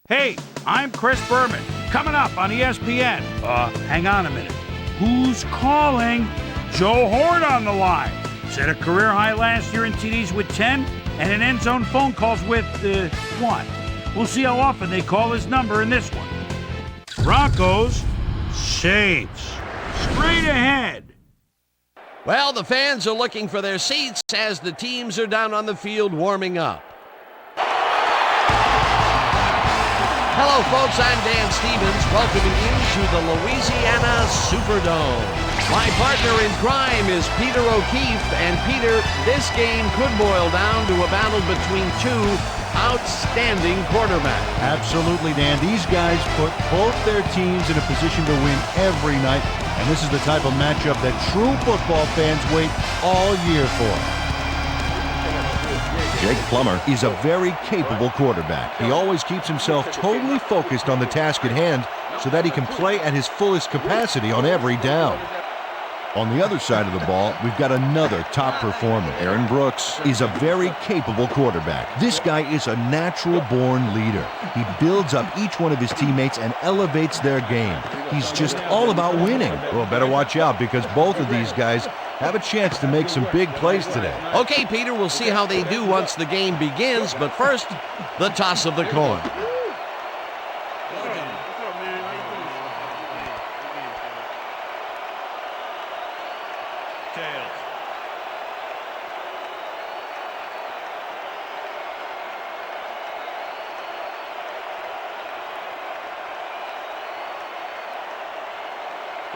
Hey, I'm Chris Berman. Coming up on ESPN. Hang on a minute. Who's calling? Joe Horn on the line. Set a career high last year in TDs with 10 and in end zone phone calls with, 1. We'll see how often they call his number in this one. Broncos, Saints. Straight ahead. Well, the fans are looking for their seats as the teams are down on the field warming up. Hello, folks. I'm Dan Stevens, welcoming you to the Louisiana Superdome. My partner in crime is Peter O'Keefe, and Peter, this game could boil down to a battle between two outstanding quarterbacks. Absolutely, Dan. These guys put both their teams in a position to win every night, and this is the type of matchup that true football fans wait all year for. Jake Plummer is a very capable quarterback. He always keeps himself totally focused on the task at hand so that he can play at his fullest capacity on every down. On the other side of the ball, we've got another top performer. Aaron Brooks is a very capable quarterback. This guy is a natural-born leader. He builds up each one of his teammates and elevates their game. He's just all about winning. Well, better watch out because both of these guys have a chance to make some big plays today. Okay, Peter, we'll see how they do once the game begins, but first, the toss of the coin.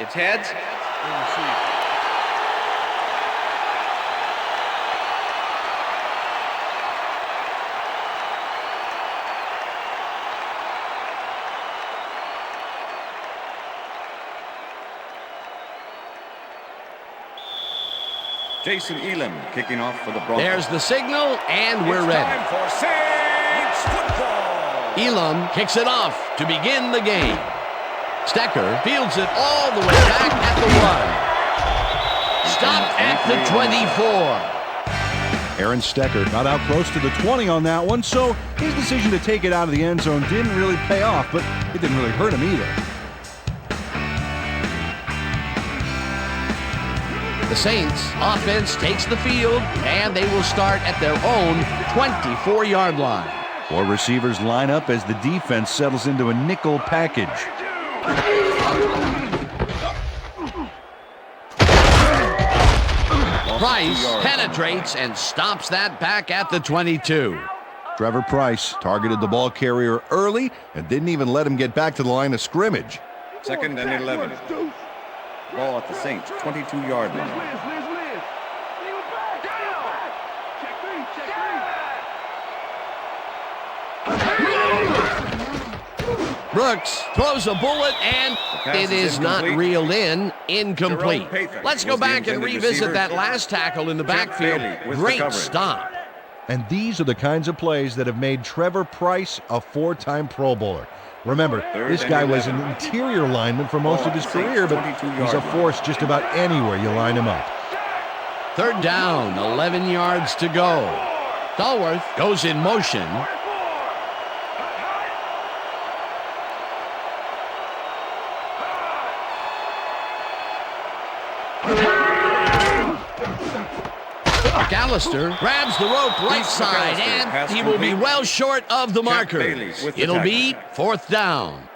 It's heads. Jason Elam kicking off for the Broncos. There's the signal, and we're ready. Time for Saints football. Elam kicks it off to begin the game. Stecker fields it all the way back at the 1. Stopped at the 24. Aaron Stecker got out close to the 20 on that one, so his decision to take it out of the end zone didn't really pay off, but it didn't really hurt him either. The Saints offense takes the field, and they will start at their own 24-yard line. 4 receivers line up as the defense settles into a nickel package. Price penetrates and stops that back at the 22. Trevor Price targeted the ball carrier early and didn't even let him get back to the line of scrimmage. 2nd and 11. Ball at the Saints 22-yard line. Brooks throws a bullet, and it is not reeled in. Incomplete. Let's go back and revisit that last tackle in the backfield. Great stop. And these are the kinds of plays that have made Trevor Price a 4-time Pro Bowler. Remember, this guy was an interior lineman for most of his career, but he's a force just about anywhere you line him up. 3rd down, 11 yards to go. Stallworth goes in motion. McAllister grabs the rope right side, and he will be well short of the marker. It'll be 4th down.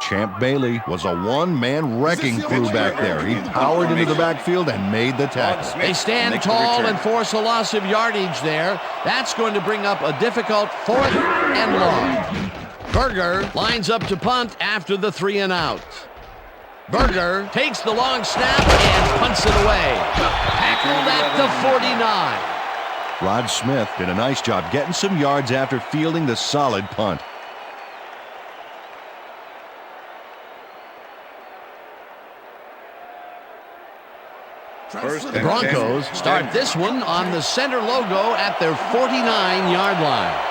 Champ Bailey was a one-man wrecking crew back there. He powered into the backfield and made the tackle. They stand tall and force a loss of yardage there. That's going to bring up a difficult 4th and long. Berger lines up to punt after the 3 and out. Berger takes the long snap and punts it away. Tackled at the 49. Rod Smith did a nice job getting some yards after fielding the solid punt. The Broncos start this one on the center logo at their 49-yard line.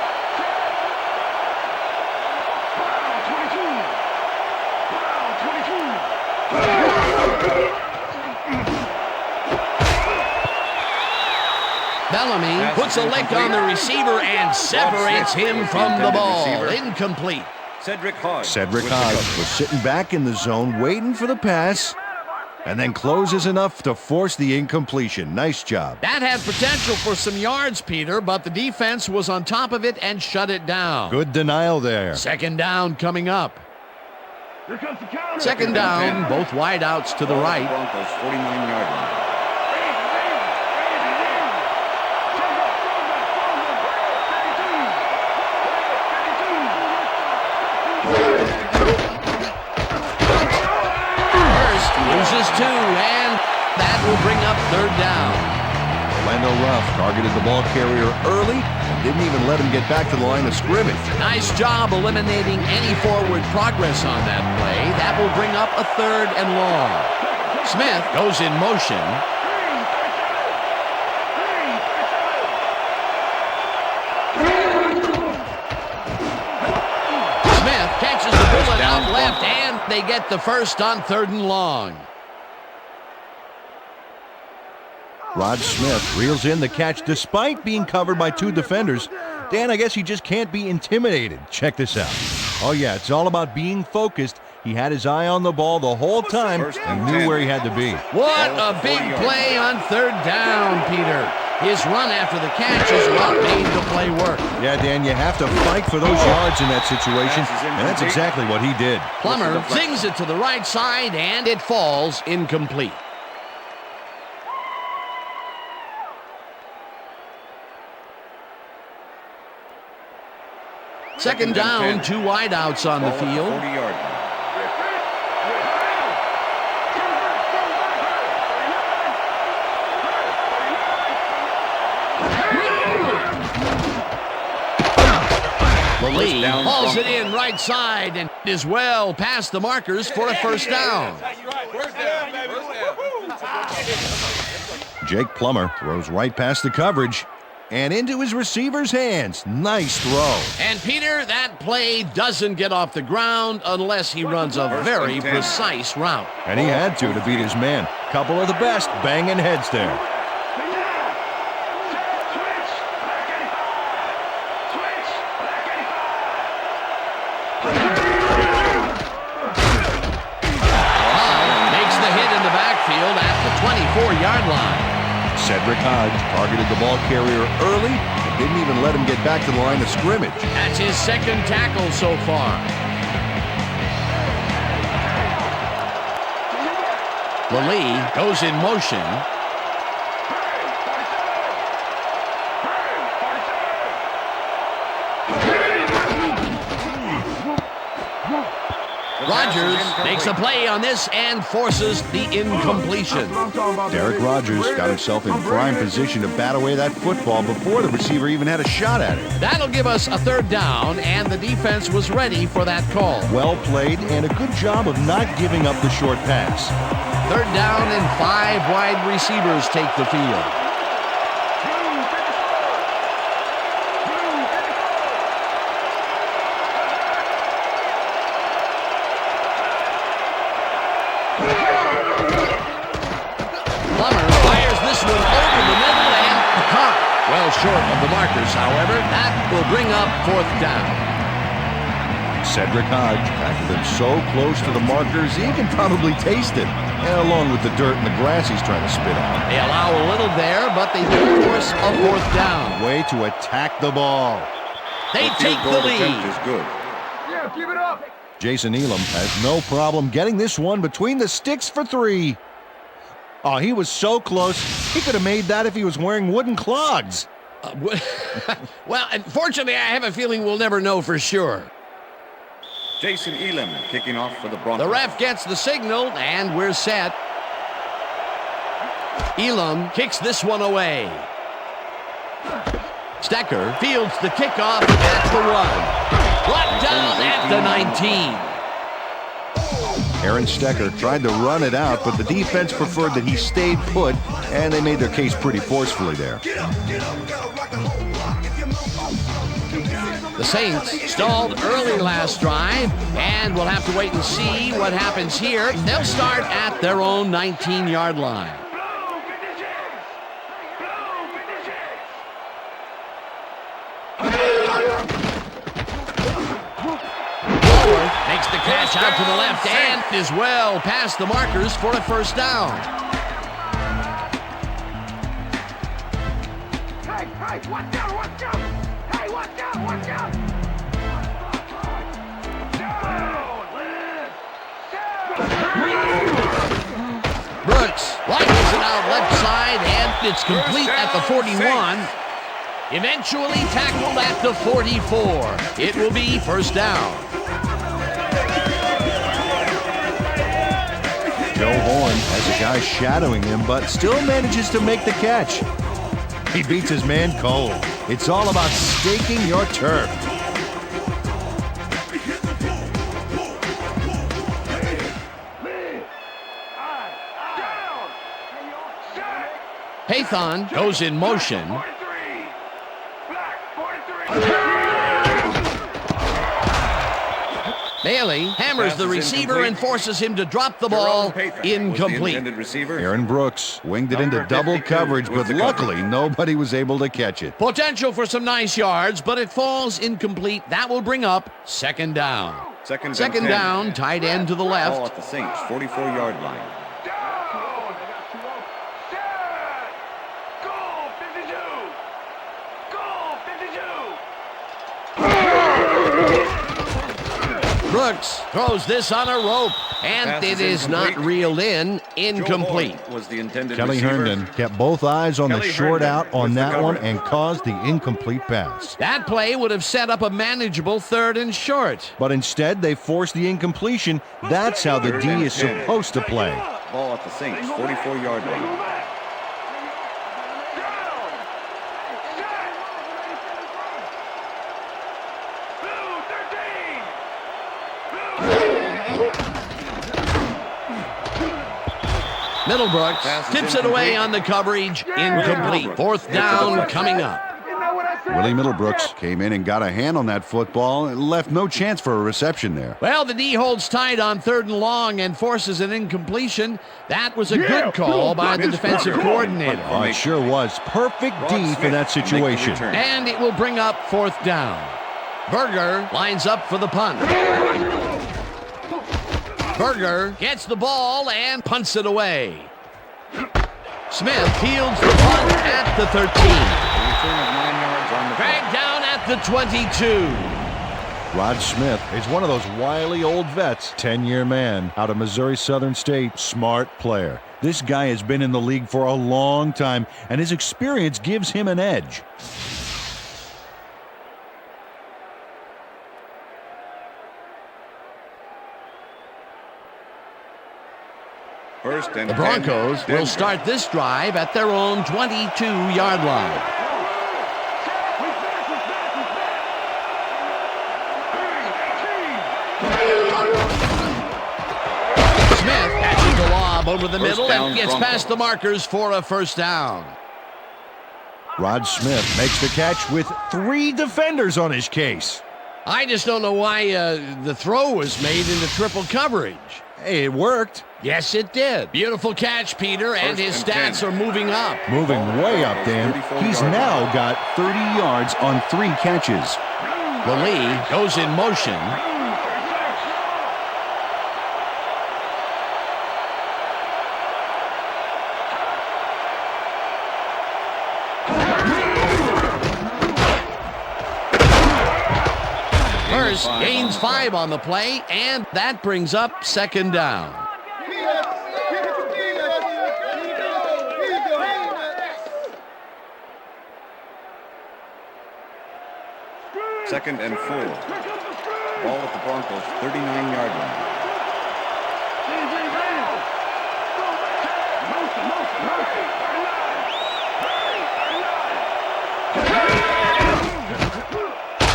Bellamy puts a lick on the receiver and separates him from the ball. Incomplete. Cedric Hodge was sitting back in the zone, waiting for the pass, and then closes enough to force the incompletion. Nice job. That had potential for some yards, Peter, but the defense was on top of it and shut it down. Good denial there. Second down coming up. Second down, both wideouts to the right. Broncos 49-yard line. Loses two, and that will bring up third down. Orlando Ruff targeted the ball carrier early and didn't even let him get back to the line of scrimmage. Nice job eliminating any forward progress on that play. That will bring up a third and long. Smith goes in motion. Smith catches the bullet out left, and they get the first on third and long. Rod Smith reels in the catch despite being covered by two defenders. Dan, I guess he just can't be intimidated. Check this out. Oh yeah, it's all about being focused. He had his eye on the ball the whole time and knew where he had to be. What a big play on third down, Peter. His run after the catch is what made the play work. Yeah, Dan, you have to fight for those yards in that situation, and that's exactly what he did. Plummer zings it to the right side, and it falls incomplete. Second down, two wideouts on the field. 40-yard line. Lee hauls it in right side and is well past the markers for a first down. Jake Plummer throws right past the coverage and into his receiver's hands. Nice throw. And Peter, that play doesn't get off the ground unless he runs a very precise route. And he had to beat his man. Couple of the best banging heads there. Makes the hit in the backfield at the 24-yard line. Cedric Hodge targeted the ball carrier early and didn't even let him get back to the line of scrimmage. That's his second tackle so far. Lee goes in motion. Rodgers makes a play on this and forces the incompletion. Derek Rodgers got himself in prime position to bat away that football before the receiver even had a shot at it. That'll give us a third down, and the defense was ready for that call. Well played and a good job of not giving up the short pass. Third down and 5 wide receivers take the field. Short of the markers, however, that will bring up fourth down. Cedric Hodge tackled him so close to the markers, he can probably taste it, along with the dirt and the grass he's trying to spit out. They allow a little there, but they do force a fourth down. Way to attack the ball. They take the lead. Is good. Yeah, keep it up. Jason Elam has no problem getting this one between the sticks for 3. Oh, he was so close. He could have made that if he was wearing wooden clogs. Well, unfortunately, I have a feeling we'll never know for sure. Jason Elam kicking off for the Broncos. The ref gets the signal, and we're set. Elam kicks this one away. Stecker fields the kickoff at the 1. Brought down at the 19. Aaron Stecker tried to run it out, but the defense preferred that he stayed put, and they made their case pretty forcefully there. The Saints stalled early last drive, and we'll have to wait and see what happens here. They'll start at their own 19-yard line. catch out to the left and is well past the markers for a first down. Hey, watch out, watch out! Hey, watch out, watch out! Brooks launches it out left side, and it's complete at the 41. Eventually tackled at the 44. It will be first down. Joe Horn has a guy shadowing him, but still manages to make the catch. He beats his man cold. It's all about staking your turf. Haython goes in motion. Bailey hammers the receiver and forces him to drop the ball. Incomplete. Aaron Brooks winged it into double coverage, but luckily nobody was able to catch it. Potential for some nice yards, but it falls incomplete. That will bring up second down. Second down, tight end to the left. Ball at the Saints, 44-yard line. Brooks throws this on a rope, and it is not reeled in. Incomplete. Was the intended Kelly receiver. Herndon kept both eyes on the short Herndon out on with the that one cover. and caused the incomplete pass. That play would have set up a manageable third and short. But instead, they forced the incompletion. That's how the D is supposed to play. Ball at the Saints, 44-yard line. Middlebrooks tips it away on the coverage. Incomplete. Fourth down coming up. Willie Middlebrooks came in and got a hand on that football and left no chance for a reception there. Well, the D holds tight on third and long and forces an incompletion. That was a good call by the defensive coordinator. Oh, it sure was. Perfect D for that situation. And it will bring up fourth down. Berger lines up for the punt. Berger gets the ball and punts it away. Smith fields the punt at the 13. Dragged down at the 22. Rod Smith is one of those wily old vets, 10-year man out of Missouri Southern State, smart player. This guy has been in the league for a long time, and his experience gives him an edge. The Broncos will start this drive at their own 22-yard line. Smith catches the lob over the middle and gets past the markers for a first down. Rod Smith makes the catch with 3 defenders on his case. I just don't know why the throw was made into triple coverage. Hey, it worked. Yes, it did. Beautiful catch, Peter, and his stats are moving up. Moving way up, Dan. He's now got 30 yards on 3 catches. The lead goes in motion. Hurst gains 5 on the play, and that brings up second down. Second and 4. Ball at the Broncos, 39-yard line.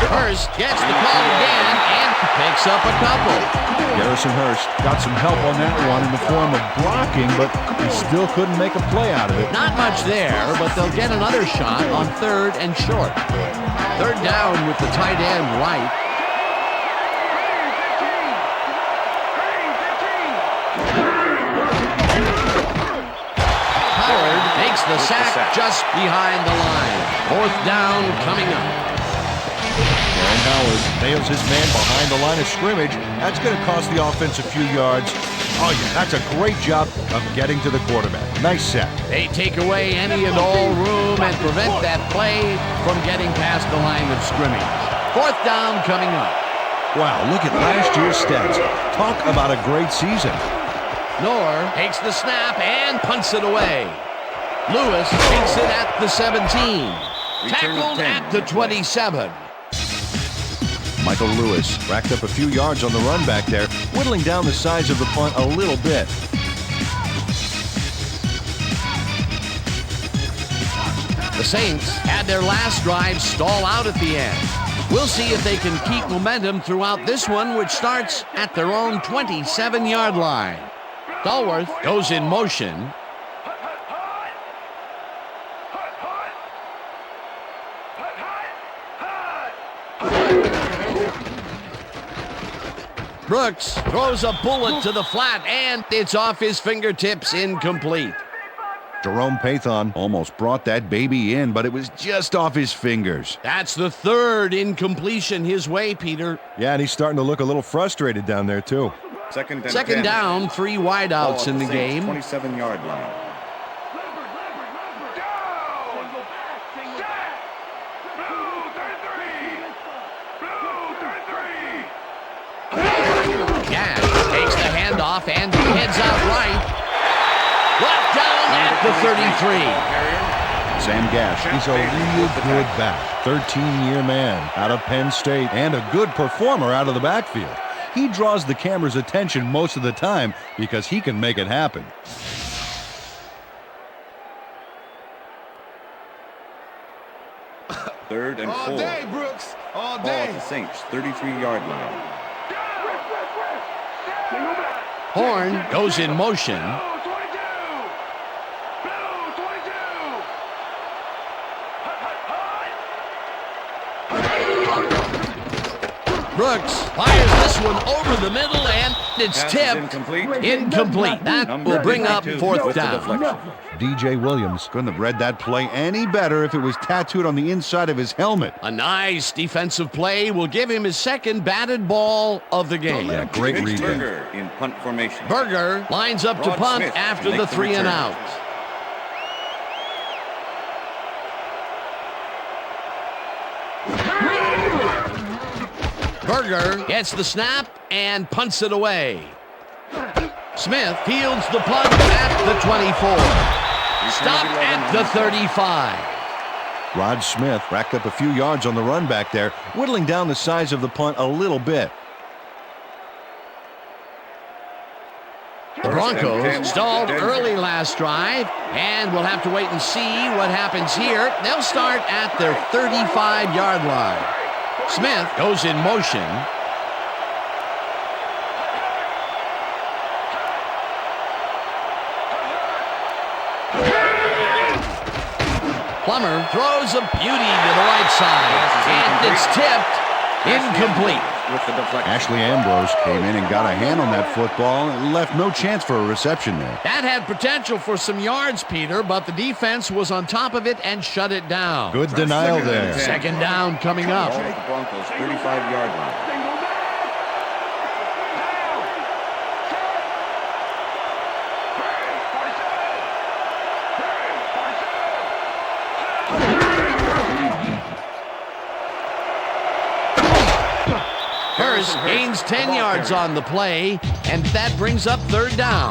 Hurst gets the call again and picks up a couple. Garrison Hurst got some help on that one in the form of blocking, but he still couldn't make a play out of it. Not much there, but they'll get another shot on third and short. Third down with the tight end right. Howard makes the sack just behind the line. Fourth down coming up. And Howard nails his man behind the line of scrimmage. That's going to cost the offense a few yards. Oh, yeah, that's a great job of getting to the quarterback. Nice set. They take away any and all room and prevent that play from getting past the line of scrimmage. 4th down coming up. Wow, look at last year's stats. Talk about a great season. Knorr takes the snap and punts it away. Lewis takes it at the 17. Tackled at the 27. Michael Lewis racked up a few yards on the run back there, whittling down the size of the punt a little bit. The Saints had their last drive stall out at the end. We'll see if they can keep momentum throughout this one, which starts at their own 27-yard line. Stallworth goes in motion. Brooks throws a bullet to the flat, and it's off his fingertips, incomplete. Jerome Pathon almost brought that baby in, but it was just off his fingers. That's the 3rd incompletion his way, Peter. Yeah, and he's starting to look a little frustrated down there, too. Second down, 3 wideouts in the game. 27-yard line. Gash takes the handoff and heads out right. Brought down at the 33. Sam Gash, he's a real good back. 13-year man out of Penn State and a good performer out of the backfield. He draws the camera's attention most of the time because he can make it happen. Third and 4. All day, Brooks. All Ball day. at the Saints, 33-yard line. Horn goes in motion. Brooks fires this one over the middle, and it's Pass is tipped. Incomplete. That will bring up 4th down. DJ Williams couldn't have read that play any better if it was tattooed on the inside of his helmet. A nice defensive play will give him his 2nd batted ball of the game. Yeah, great read there. Berger in punt formation. Berger lines up to Rod punt Smith after makes the 3 and return. out. Berger gets the snap and punts it away. Smith fields the punt at the 24. Stop at the 35. Rod Smith racked up a few yards on the run back there, whittling down the size of the punt a little bit. The Broncos stalled early last drive, and we'll have to wait and see what happens here. They'll start at their 35-yard line. Smith goes in motion. Plummer throws a beauty to the right side, and it's tipped. Incomplete. With the deflection. Ashley Ambrose came in and got a hand on that football and left no chance for a reception there. That had potential for some yards, Peter, but the defense was on top of it and shut it down. Good denial there. 2nd down coming up. Ball at the Broncos, 35-yard line. Harris gains 10 yards on the play, and that brings up 3rd down.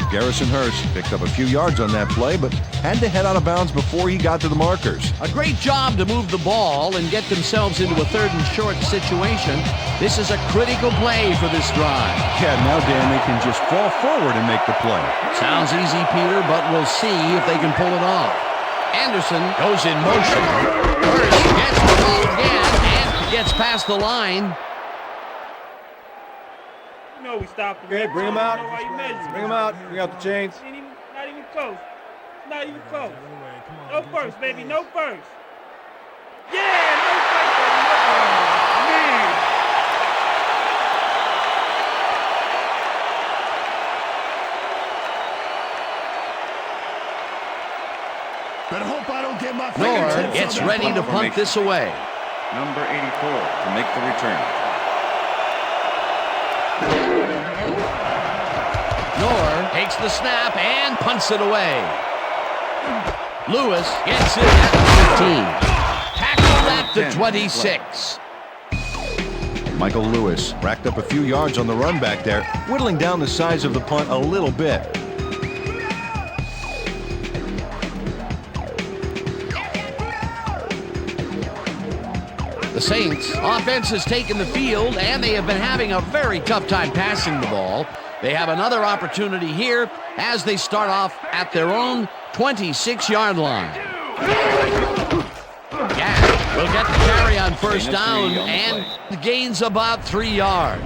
Garrison Hurst picked up a few yards on that play, but had to head out of bounds before he got to the markers. A great job to move the ball and get themselves into a 3rd and short situation. This is a critical play for this drive. Yeah, now, Dan, they can just fall forward and make the play. Sounds easy, Peter, but we'll see if they can pull it off. Anderson goes in motion. Hurst gets the ball again and gets past the line. No, we stopped him. Okay, bring him out. Why you measuring? Bring him out. Bring out the chains. Not even close. Not even close. No first, baby. No first. Yeah, no first, baby. Oh, man. Better hope I don't get my Knorr fingertips gets on that ready to punt. punt this away. Number 84 to make the return. Nor takes the snap and punts it away. Lewis gets it at the 15. Tackled at the 26. Michael Lewis racked up a few yards on the run back there, whittling down the size of the punt a little bit. The Saints offense has taken the field, and they have been having a very tough time passing the ball. They have another opportunity here as they start off at their own 26-yard line. Gash will get the carry on first down and gains about 3 yards.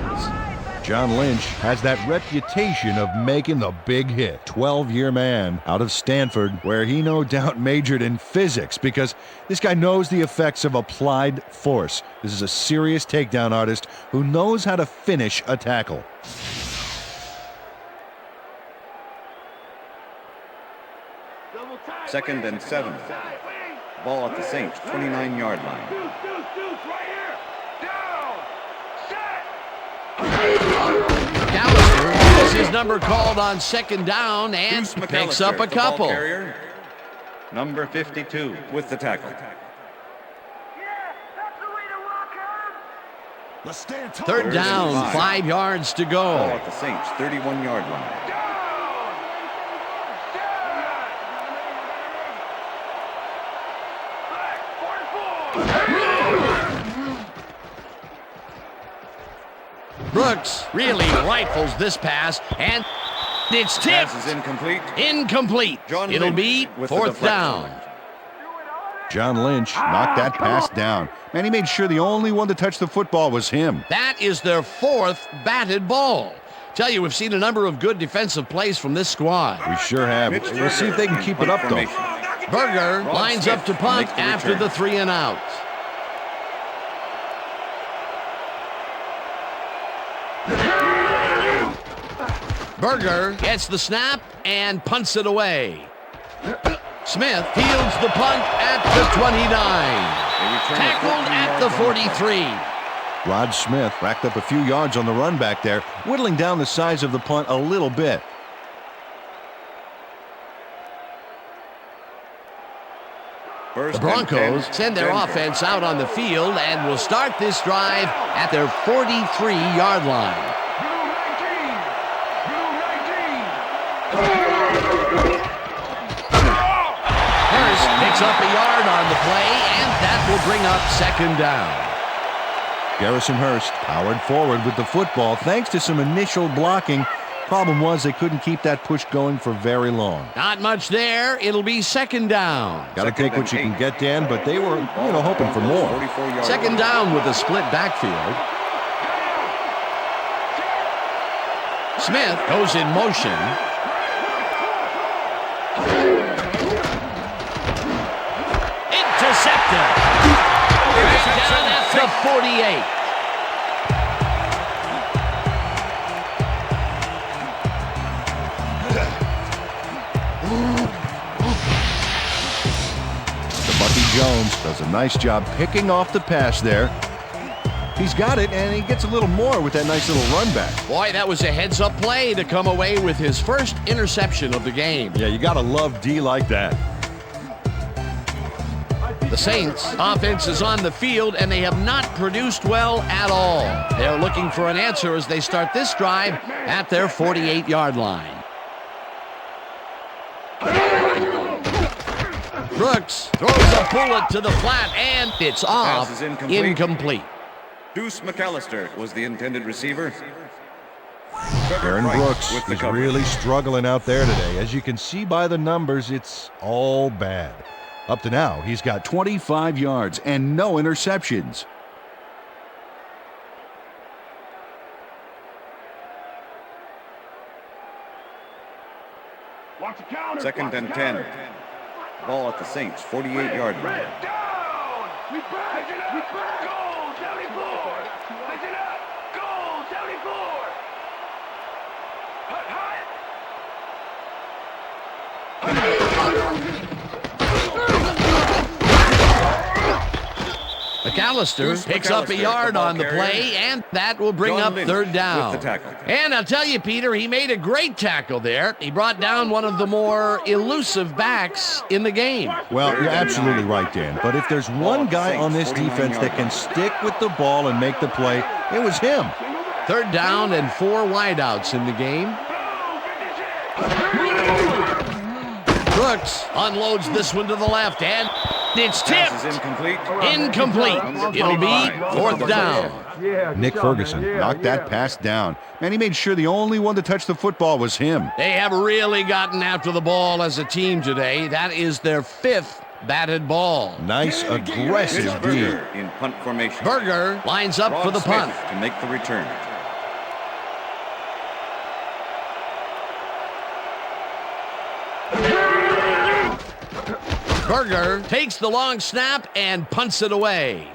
John Lynch has that reputation of making the big hit. 12-year man out of Stanford, where he no doubt majored in physics because this guy knows the effects of applied force. This is a serious takedown artist who knows how to finish a tackle. Second and 7. Ball at the Saints 29-yard line. McAllister has his number called on second down and picks up a couple. Number 52 with the tackle. Third down, 5 yards to Ball go. at the Saints 31-yard line. Brooks really rifles this pass, and it's tipped. Pass is incomplete. Incomplete. John It'll Lynch be with the fourth deflection. down. John Lynch knocked that pass down, and he made sure the only one to touch the football was him. That is their fourth batted ball. Tell you, we've seen a number of good defensive plays from this squad. We sure have. We'll see if they can keep it up, though. Berger lines up to punt after the 3 and out. Berger gets the snap and punts it away. Smith fields the punt at the 29. Tackled at the 43. Rod Smith racked up a few yards on the run back there, whittling down the size of the punt a little bit. The Broncos send their offense out on the field and will start this drive at their 43-yard line. Hurst picks up a yard on the play, and that will bring up second down. Garrison Hurst powered forward with the football thanks to some initial blocking. Problem was they couldn't keep that push going for very long. Not much there. It'll be second down. Got to take what you can get, Dan, but they were, hoping for more. Second down with a split backfield. Smith goes in motion. Intercepted. Right down at the 48. Bucky Jones does a nice job picking off the pass there. He's got it, and he gets a little more with that nice little run back. Boy, that was a heads-up play to come away with his first interception of the game. Yeah, you got to love D like that. The Saints offense is on the field, and they have not produced well at all. They're looking for an answer as they start this drive at their 48-yard line. Brooks throws a bullet to the flat, and it's off. Pass is incomplete. Incomplete. Deuce McAllister was the intended receiver. Aaron Brooks with the is coverage. really struggling out there today. As you can see by the numbers, it's all bad. Up to now, he's got 25 yards and no interceptions. Second and 10. Ball at the Saints 48-yard line. Down! We back! We back! Goal 74! Listen up! Goal 74! Hut, hut! McAllister picks up a yard on the play, and that will bring up third down. With the tackle. And I'll tell you, Peter, he made a great tackle there. He brought down one of the more elusive backs in the game. Well, you're absolutely right, Dan. But if there's one guy on this defense that can stick with the ball and make the play, it was him. Third down and 4 wideouts in the game. Brooks unloads this one to the left, and it's tipped. Pass is incomplete. Incomplete. It'll be fourth down. Nick Ferguson knocked that pass down. Man, he made sure the only one to touch the football was him. They have really gotten after the ball as a team today. That is their 5th batted ball. Nice, aggressive Here's D. Berger in punt formation. Berger lines up for the punt. Smith to make the return. Berger takes the long snap and punts it away.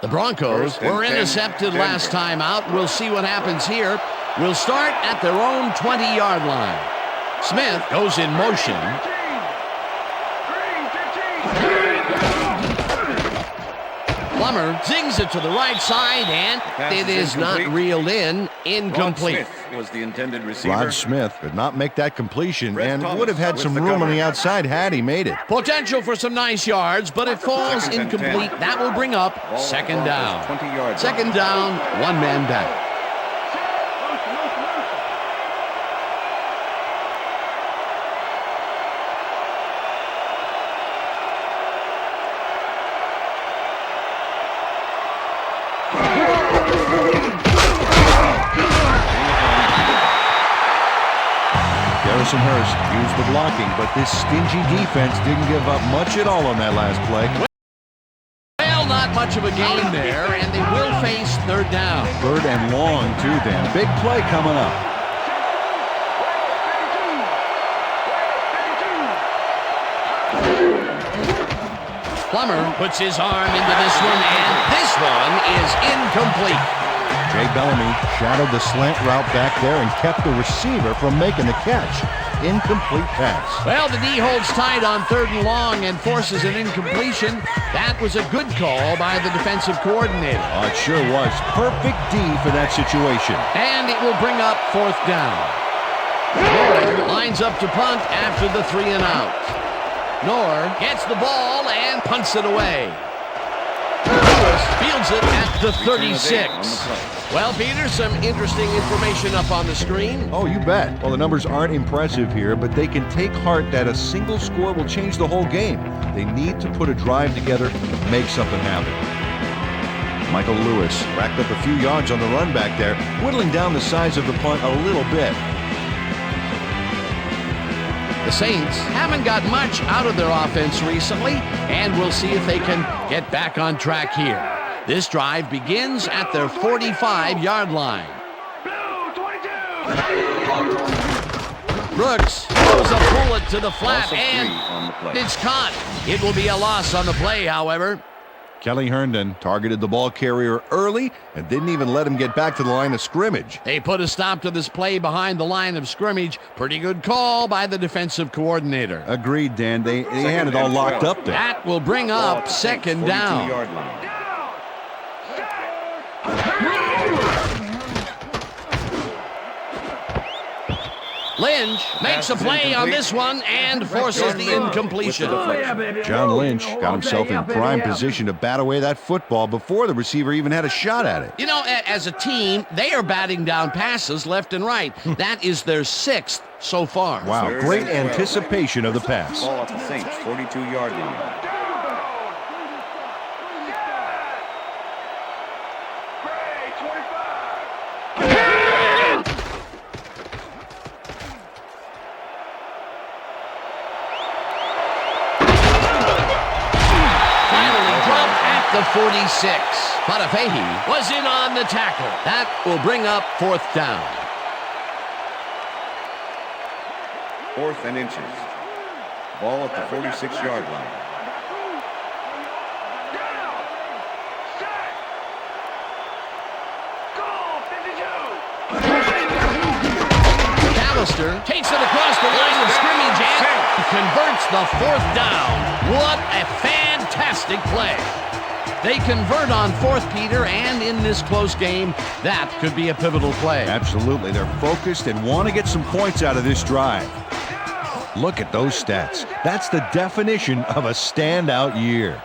The Broncos were intercepted last time out. We'll see what happens here. We'll start at their own 20-yard line. Smith goes in motion. Plummer zings it to the right side, and it is not reeled in. Incomplete. Rod Smith was the intended receiver. Rod Smith could not make that completion Red and Thomas would have had with some the room on cover. the outside had he made it. Potential for some nice yards, but it falls Second and incomplete. 10. That will bring up Ball second at down. Broncos 20 yards. Second down, one man back. Garrison Hurst used the blocking, but this stingy defense didn't give up much at all on that last play. Well, not much of a gain there, and they will face third down. Third and long, too, Dan. Big play coming up. Plummer puts his arm into this one, and this one is incomplete. Jay Bellamy shadowed the slant route back there and kept the receiver from making the catch. Incomplete pass. Well, the D holds tight on third and long and forces an incompletion. That was a good call by the defensive coordinator. Oh, it sure was. Perfect D for that situation. And it will bring up fourth down. Noor lines up to punt after the 3 and out. Noor gets the ball and punts it away. Lewis fields it at the 36. Well, Peter, some interesting information up on the screen. Oh, you bet. Well, the numbers aren't impressive here, but they can take heart that a single score will change the whole game. They need to put a drive together and make something happen. Michael Lewis racked up a few yards on the run back there, whittling down the size of the punt a little bit. The Saints haven't got much out of their offense recently, and we'll see if they can get back on track here. This drive begins at their 45-yard line. Brooks throws a bullet to the flat, and it's caught. It will be a loss on the play, however. Kelly Herndon targeted the ball carrier early and didn't even let him get back to the line of scrimmage. They put a stop to this play behind the line of scrimmage. Pretty good call by the defensive coordinator. Agreed, Dan. They had it all locked up there. That will bring up second down. Lynch makes a play on this one and forces the incompletion. John Lynch got himself in prime position to bat away that football before the receiver even had a shot at it. You know, as a team, they are batting down passes left and right. That is their 6th so far. Wow, great anticipation of the pass. Ball at the Saints, 42-yard line. The 46. Patafehi was in on the tackle. That will bring up fourth down. 4th and inches. Ball at the 46-yard line. McAllister takes it across the line of scrimmage and converts the 4th down. What a fantastic play. They convert on 4th, Peter, and in this close game, that could be a pivotal play. Absolutely. They're focused and want to get some points out of this drive. Look at those stats. That's the definition of a standout year.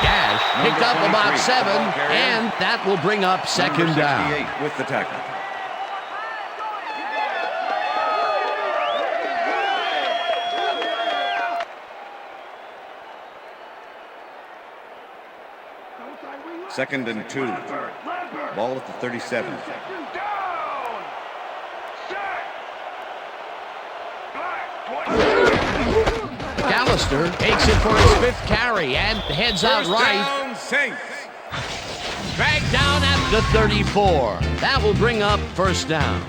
Gash picked up about 7, and that will bring up 2nd down. With the tackle. Second and 2. Ball at the 37. McAllister takes it for his 5th carry and heads out right. Dragged down at the 34. That will bring up 1st down.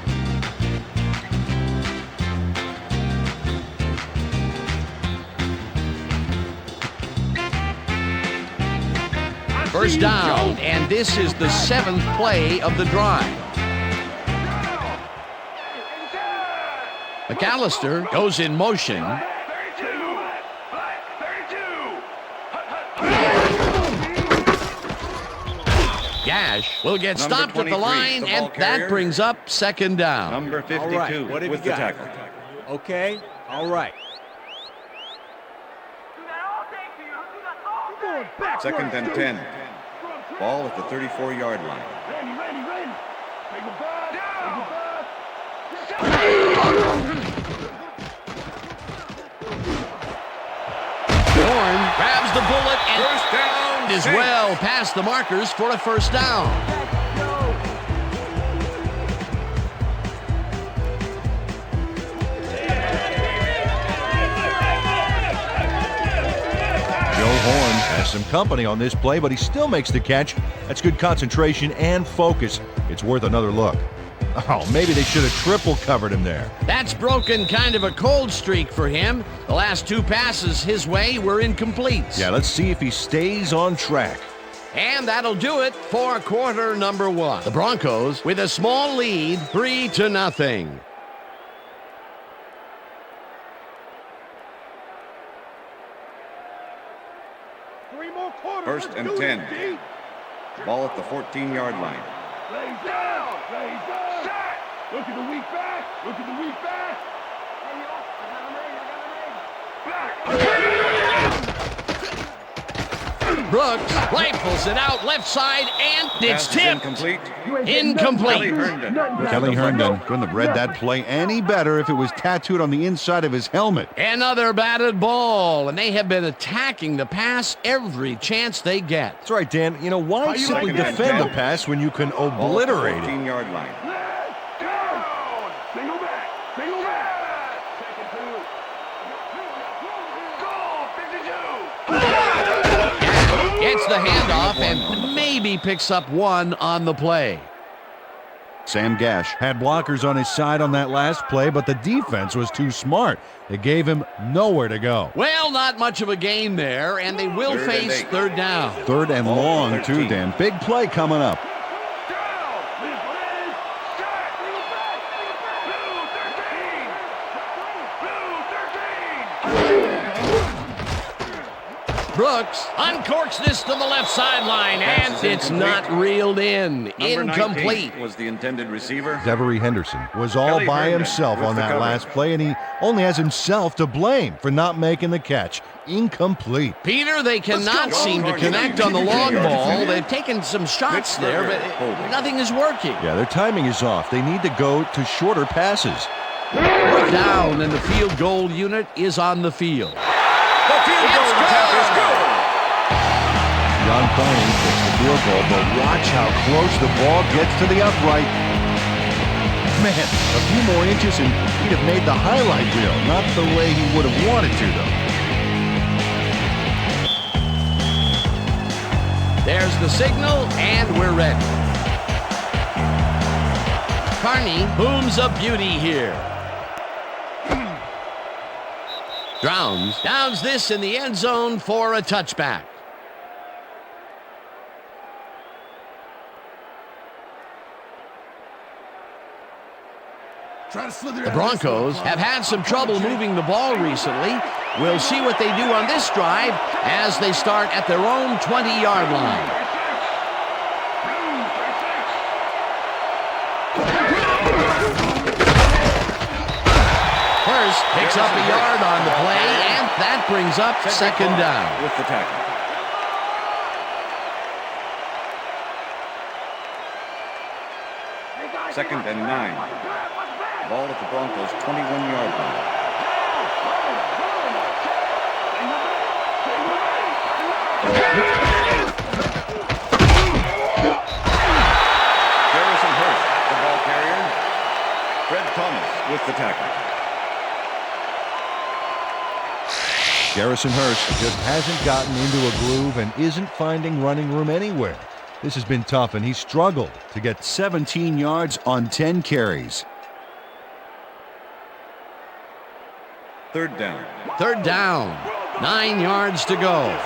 First down, and this is the 7th play of the drive. McAllister goes in motion. Gash will get stopped at the line, and that brings up 2nd down. Number 52 right, what have with you the got? tackle. Okay, all right. Second and 10. Ball at the 34-yard line. Horn grabs the bullet and is well past the markers for a 1st down. Horn has some company on this play, but he still makes the catch. That's good concentration and focus. It's worth another look. Oh, maybe they should have triple covered him there. That's broken kind of a cold streak for him. The last 2 passes his way were incomplete. Yeah, let's see if he stays on track. And that'll do it for quarter number 1. The Broncos with a small lead, 3-0. First and 10. Ball at the 14-yard line. Lays down. Set. Look at the weak back. Look at the weak back. Brooks rifles it out left side, and it's Pass is tipped. incomplete. Incomplete. Kelly Herndon couldn't have read that play any better if it was tattooed on the inside of his helmet. Another batted ball, and they have been attacking the pass every chance they get. That's right, Dan. You know, why simply defend the pass when you can obliterate it? 14-yard line. Down. Single back. Single back. Second 2. Goal. 52. Gets the handoff and maybe picks up 1 on the play. Sam Gash had blockers on his side on that last play, but the defense was too smart. It gave him nowhere to go. Well, not much of a gain there, and they will Third and face 8. 3rd down. 3rd and Ball long, 13. too, Dan. Big play coming up. Brooks uncorks this to the left sideline, and Pass is it's incomplete. not reeled in. Number Incomplete. 19 was the intended receiver. Devery Henderson was all Kelly by Herndon himself with on the that coverage. last play, and he only has himself to blame for not making the catch. Incomplete. Peter, they cannot go. seem to connect on the long ball. They've taken some shots there, but Holding. nothing is working. Yeah, their timing is off. They need to go to shorter passes. 4th down, and the field goal unit is on the field. The field goal attempt is good. John Carney gets the field goal, but watch how close the ball gets to the upright. Man, a few more inches and he'd have made the highlight reel. Not the way he would have wanted to, though. There's the signal, and we're ready. Carney booms a beauty here. Downs this in the end zone for a touchback. The Broncos have had some trouble moving the ball recently. We'll see what they do on this drive as they start at their own 20-yard line. First picks up a yard on the play, and that brings up second down. With the tackle. Second and 9. Ball at the Broncos' 21-yard line. Garrison Hurst, the ball carrier. Fred Thomas with the tackle. Garrison Hurst just hasn't gotten into a groove and isn't finding running room anywhere. This has been tough, and he struggled to get 17 yards on 10 carries. Third down. Third down. 9 yards to go.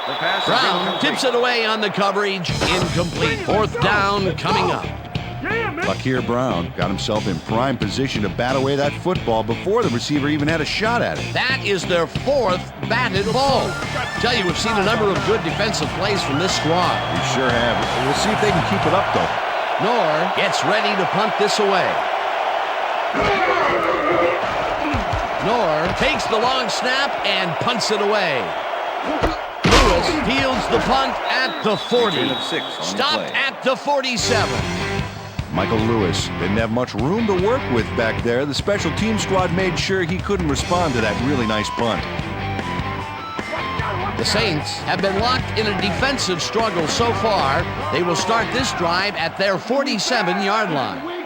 The pass is Brown incomplete. tips it away on the coverage. Incomplete. Fourth down coming up. Fakir Brown got himself in prime position to bat away that football before the receiver even had a shot at it. That is their fourth batted ball. Tell you, we've seen a number of good defensive plays from this squad. We sure have. We'll see if they can keep it up, though. Knorr gets ready to punt this away. Knorr takes the long snap and punts it away. Lewis fields the punt at the 40. Gain of 6 on the Stopped play. at the 47. Michael Lewis didn't have much room to work with back there. The special team squad made sure he couldn't respond to that really nice punt. The Saints have been locked in a defensive struggle so far. They will start this drive at their 47-yard line.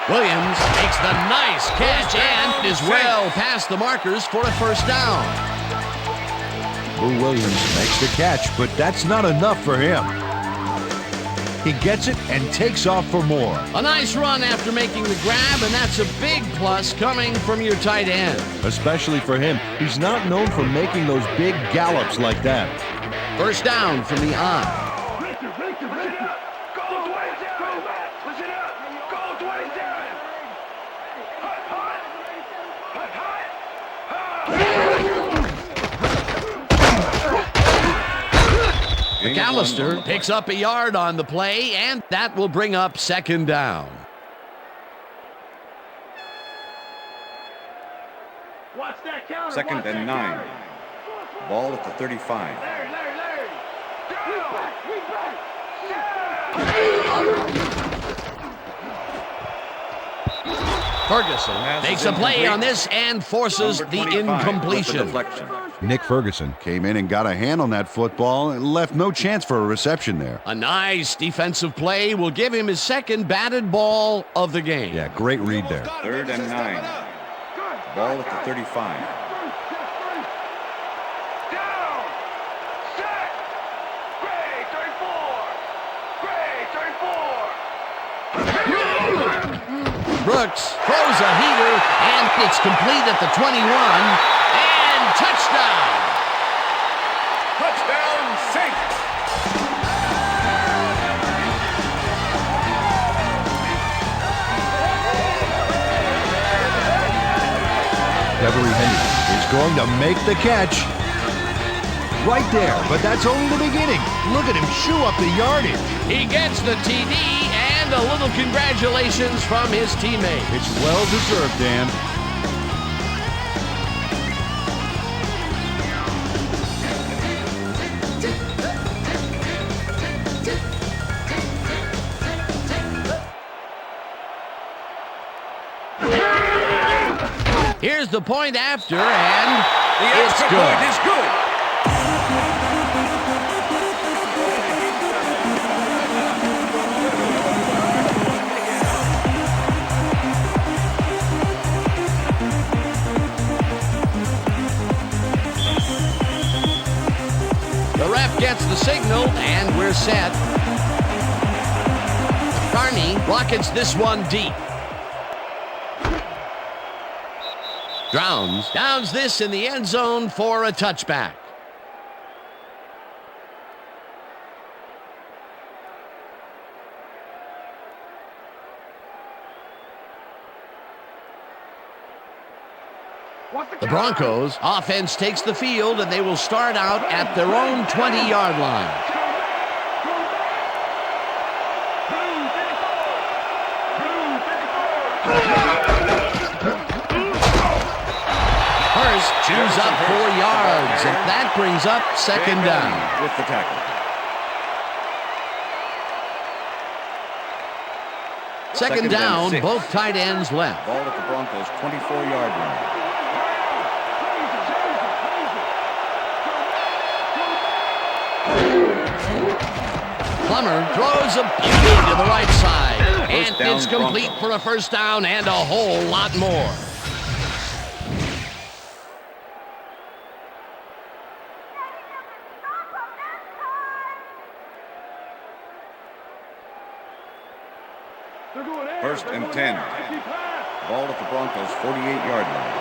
Williams makes the nice catch and is well past the markers for a first down. Lou Williams makes the catch, but that's not enough for him. He gets it and takes off for more. A nice run after making the grab, and that's a big plus coming from your tight end. Especially for him. He's not known for making those big gallops like that. First down from the eye. McAllister picks up a yard on the play, and that will bring up second down. Second and 9. Ball at the 35. Ferguson makes a play on this and forces Number the 25 with the incompletion. deflection. Nick Ferguson came in and got a hand on that football and left no chance for a reception there. A nice defensive play will give him his second batted ball of the game. Yeah, great read there. Third and 9. Ball at the 35. Brooks throws a heater, and it's complete at the 21, and touchdown! Touchdown, Saints! Beverly Henry is going to make the catch. Right there, but that's only the beginning. Look at him chew up the yardage. He gets the TD and a little congratulations from his teammate. It's well deserved, Dan. Here's the point after, and The it's extra good. point is good. The ref gets the signal, and we're set. Carney rockets this one deep. Downs this in the end zone for a touchback. The Broncos offense takes the field, and they will start out at their own 20-yard line. Hurst chews up 4 yards, and that brings up second down. With the tackle. Second down, both tight ends left. Ball at the Broncos' 24-yard line. Plummer throws a beauty to the right side, and it's complete for a first down and a whole lot more. First and 10. Ball at the Broncos' 48-yard line.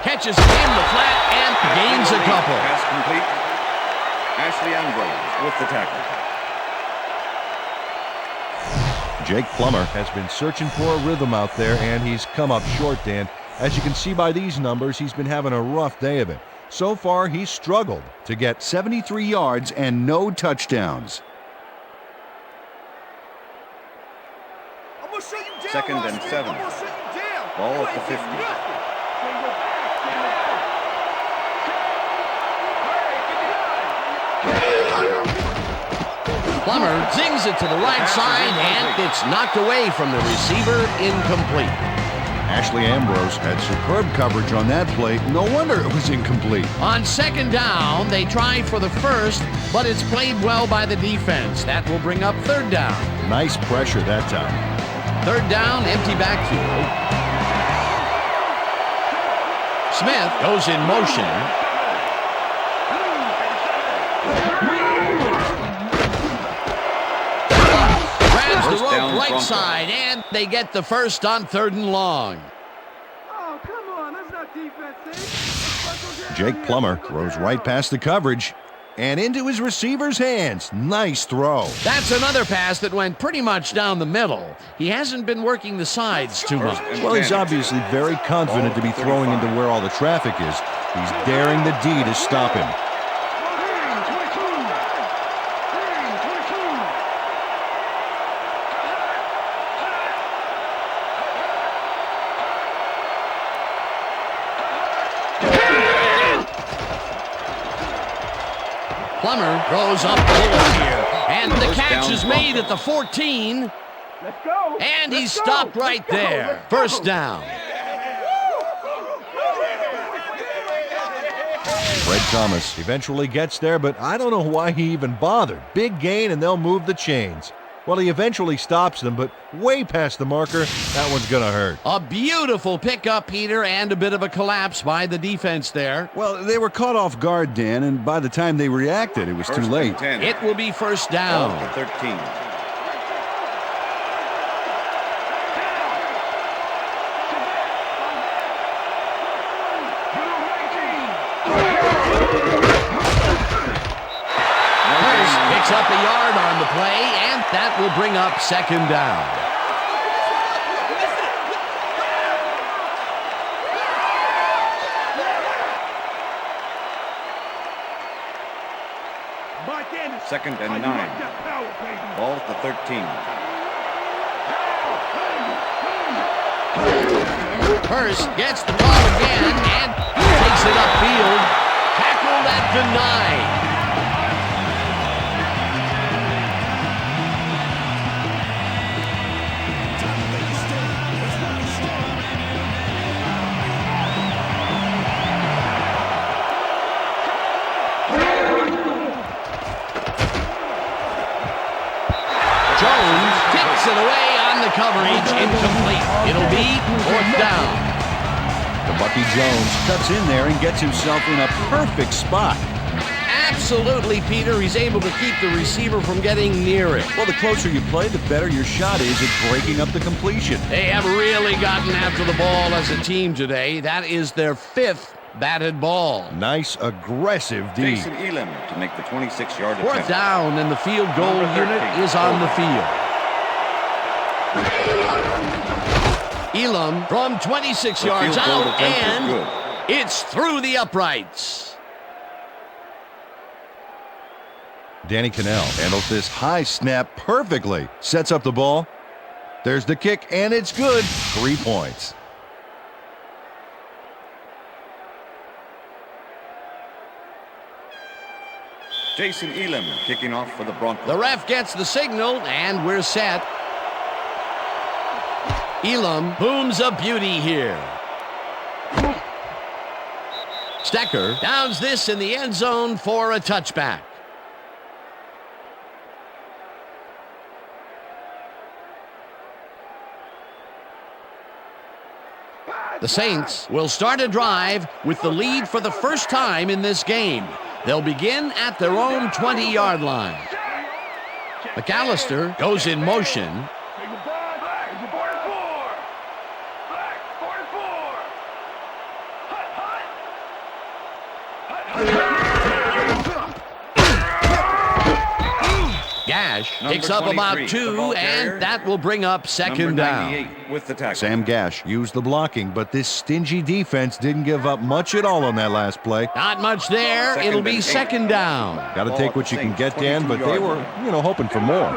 Catches him in the flat and gains a couple. Pass complete. Ashley Ambrose with the tackle. Jake Plummer has been searching for a rhythm out there, and he's come up short, Dan. As you can see by these numbers, he's been having a rough day of it. So far, he's struggled to get 73 yards and no touchdowns. Second and 7. Ball at the 50. Plummer zings it to the right side, and it's knocked away from the receiver, incomplete. Ashley Ambrose had superb coverage on that play. No wonder it was incomplete. On second down, they try for the first, but it's played well by the defense. That will bring up third down. Nice pressure that time. Third down, empty backfield. Smith goes in motion. The rope right side, and they get the first on third and long. Oh, come on. That's not defense. Jake Plummer throws right past the coverage and into his receiver's hands. Nice throw. That's another pass that went pretty much down the middle. He hasn't been working the sides too much. Well, he's obviously very confident to be throwing into where all the traffic is. He's daring the D to stop him. Plummer throws up the middle here, and the catch is made at the 14. Let's go. And he's stopped right there. First down. Fred Thomas eventually gets there, but I don't know why he even bothered. Big gain, and they'll move the chains. Well, he eventually stops them, but way past the marker. That one's going to hurt. A beautiful pickup, Peter, and a bit of a collapse by the defense there. Well, they were caught off guard, Dan, and by the time they reacted, it was too late. It will be first down. Ball at the 13. Picks up a yard on the play, and that will bring up second down. Second and 9. Ball at the 13. Hurst gets the ball again and takes it upfield. Tackled at the 9. Jones kicks it away on the coverage, incomplete. It'll be fourth down. The Bucky Jones cuts in there and gets himself in a perfect spot. Absolutely, Peter. He's able to keep the receiver from getting near it. Well, the closer you play, the better your shot is at breaking up the completion. They have really gotten after the ball as a team today. That is their 5th batted ball. Nice, aggressive D. Jason Elam to make the 26-yard attempt. 4th down, and the field goal unit is on the field. Elam from 26 yards out, and it's through the uprights. Danny Cannell handles this high snap perfectly. Sets up the ball. There's the kick, and it's good. 3 points. Jason Elam kicking off for the Broncos. The ref gets the signal, and we're set. Elam booms a beauty here. Stecker downs this in the end zone for a touchback. The Saints will start a drive with the lead for the first time in this game. They'll begin at their own 20-yard line. McAllister goes in motion. Gash picks up about 2, and that will bring up second down. With the tackle. Sam Gash used the blocking, but this stingy defense didn't give up much at all on that last play. Not much there. It'll be second down. Got to take what you can get, Dan, but they were, hoping for more.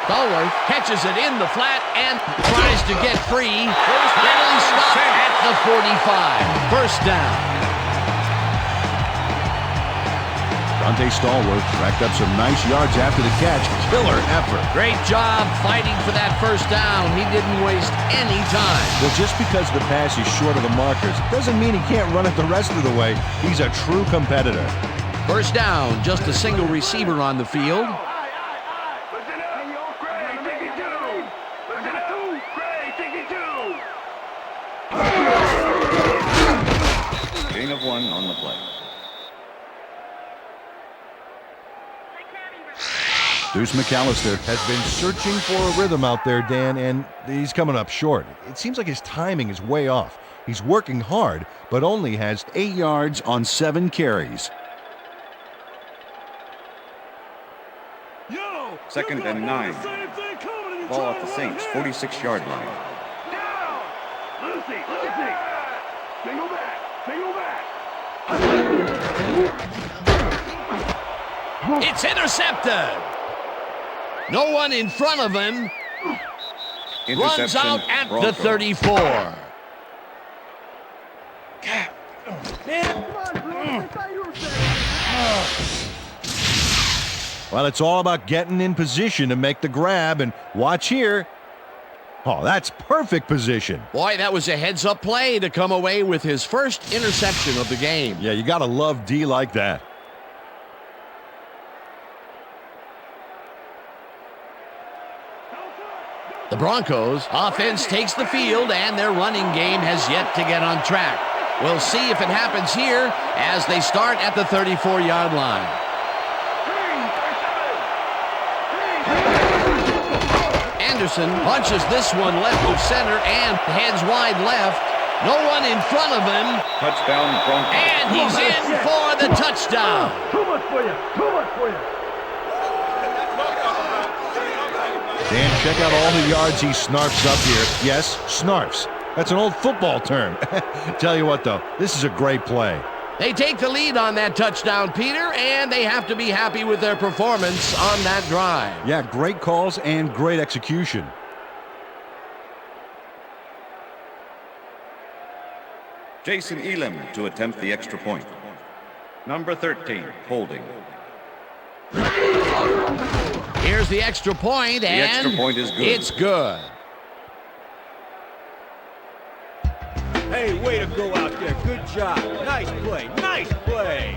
Stallworth catches it in the flat and tries to get free. Finally stopped at the 45. First down. Dante Stallworth racked up some nice yards after the catch. Killer effort. Great job fighting for that first down. He didn't waste any time. Well, just because the pass is short of the markers doesn't mean he can't run it the rest of the way. He's a true competitor. First down, just a single receiver on the field. Gain of 1 on the play. Deuce McAllister has been searching for a rhythm out there, Dan, and he's coming up short. It seems like his timing is way off. He's working hard, but only has 8 yards on 7 carries. Second and 9. Ball at the Saints, 46-yard line. Lucy! Single back! It's intercepted. No one in front of him. Runs out at Broncos. the 34. Well, it's all about getting in position to make the grab, and watch here. Oh, that's perfect position. Boy, that was a heads-up play to come away with his first interception of the game. Yeah, you got to love D like that. The Broncos offense takes the field, and their running game has yet to get on track. We'll see if it happens here as they start at the 34-yard line. Anderson punches this one left of center and heads wide left. No one in front of him. Touchdown, Broncos. And he's in for the touchdown. Too much for you. Dan, check out all the yards he snarfs up here. Yes, snarfs. That's an old football term. Tell you what, though, this is a great play. They take the lead on that touchdown, Peter, and they have to be happy with their performance on that drive. Yeah, great calls and great execution. Jason Elam to attempt the extra point. Number 13, holding. Here's the extra point, and extra point is good. It's good. Hey, way to go out there. Good job. Nice play. Nice play.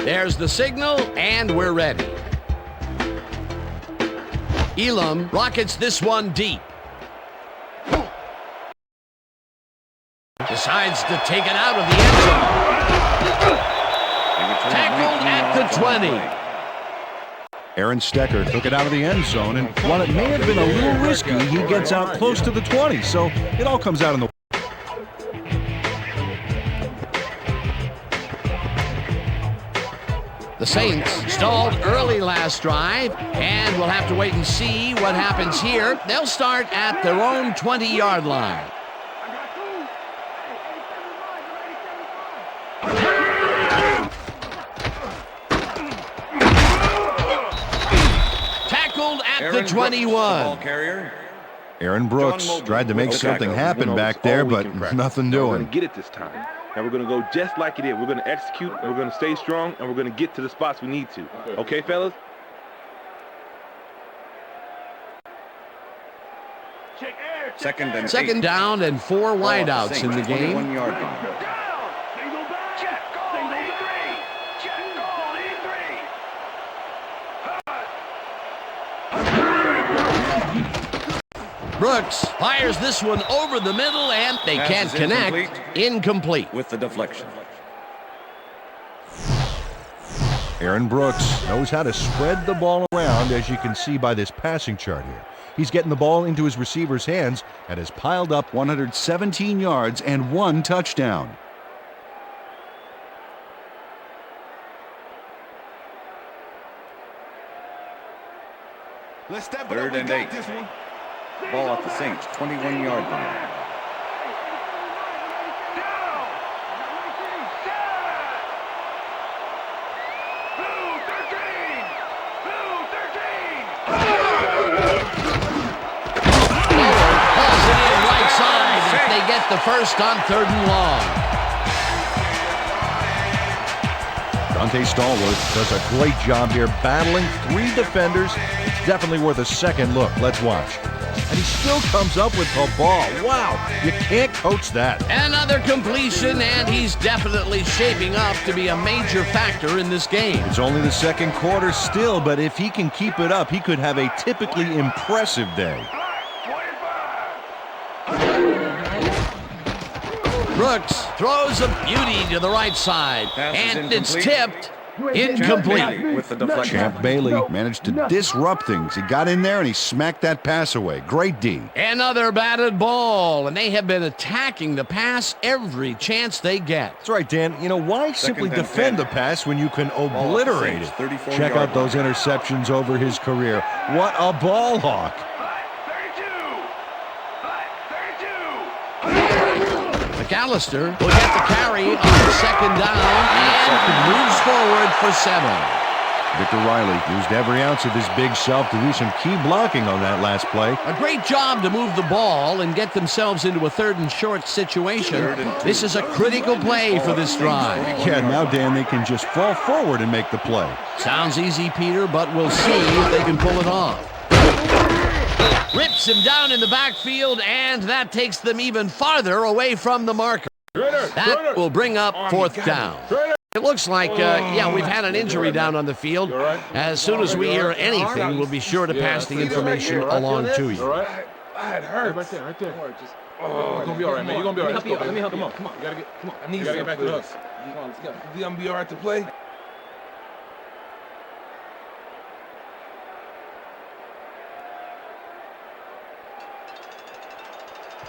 There's the signal, and we're ready. Elam rockets this one deep. Decides to take it out of the end zone. Tackled at the 20. Aaron Stecker took it out of the end zone, and while it may have been a little risky, he gets out close to the 20, so it all comes out in the... The Saints stalled early last drive, and we'll have to wait and see what happens here. They'll start at their own 20-yard line. Tackled at the 21. Ball carrier. Aaron Brooks tried to make something happen back there, but nothing We're going doing. to get it this time. And we're going to go just like it is. We're going to execute, and we're going to stay strong, and we're going to get to the spots we need to. Okay, fellas? Second down and 4 wideouts in the game. 21-yard line. Single back. Check. Single E3. Check. Goal E3. Brooks fires this one over the middle, and they Pass can't is connect. Incomplete. With the deflection. Aaron Brooks knows how to spread the ball around, as you can see by this passing chart here. He's getting the ball into his receiver's hands and has piled up 117 yards and 1 touchdown. Let's step it Third up. We and got 8. this one. Ball at the Saints, 21-yard line. Pulls it in right side if they get the first on 3rd and long. Dante Stallworth does a great job here battling 3 defenders. It's definitely worth a second look. Let's watch. And he still comes up with the ball. Wow, you can't coach that. Another completion, and he's definitely shaping up to be a major factor in this game. It's only the second quarter still, but if he can keep it up, he could have a typically impressive day. Brooks throws a beauty to the right side, Pass is and it's incomplete. tipped. Incomplete. With the deflection. Champ Bailey managed to disrupt things. He got in there and he smacked that pass away. Great D. Another batted ball, and they have been attacking the pass every chance they get. That's right, Dan. You know, why simply and defend 10. the pass when you can Ball at the obliterate it? Saints, 34 Check yard out those line. interceptions over his career. What a ball hawk. 32. McAllister will get the carry on 2nd down and moves forward for 7. Victor Riley used every ounce of his big self to do some key blocking on that last play. A great job to move the ball and get themselves into a 3rd and short situation. This is a critical play for this drive. Yeah, now, Dan, they can just fall forward and make the play. Sounds easy, Peter, but we'll see if they can pull it off. Rips him down in the backfield, and that takes them even farther away from the marker. That will bring up 4th down. It looks like, we've had an injury down on the field. As soon as we hear anything, we'll be sure to pass the information along to you. It hurts. Right there. Oh, you're going to be all right, man. You're going to be all right. Let me help you. Come on. You got to get, come on. I need you to get back to the hook. Come on, let's go. You going to be all right to play?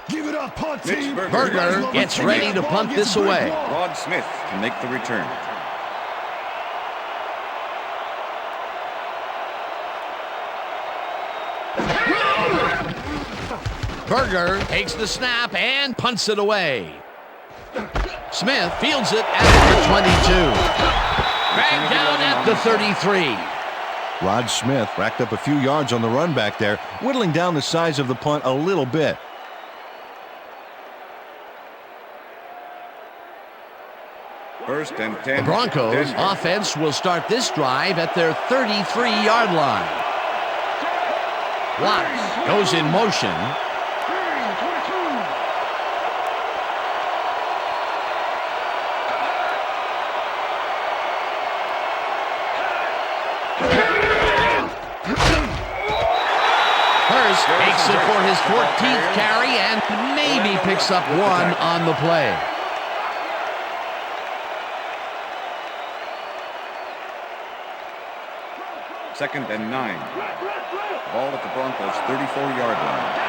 Give it up, punt Mitch team. Berger gets ready to punt this away. Rod Smith can make the return. Berger takes the snap and punts it away. Smith fields it at the 22. Dragged down at the 33. Rod Smith racked up a few yards on the run back there, whittling down the size of the punt a little bit. First and 10. The Broncos Denver. offense will start this drive at their 33-yard line. Watts goes in motion. makes it for his 14th carry and maybe picks up one on the play. Second and 9. Ball at the Broncos' 34-yard line.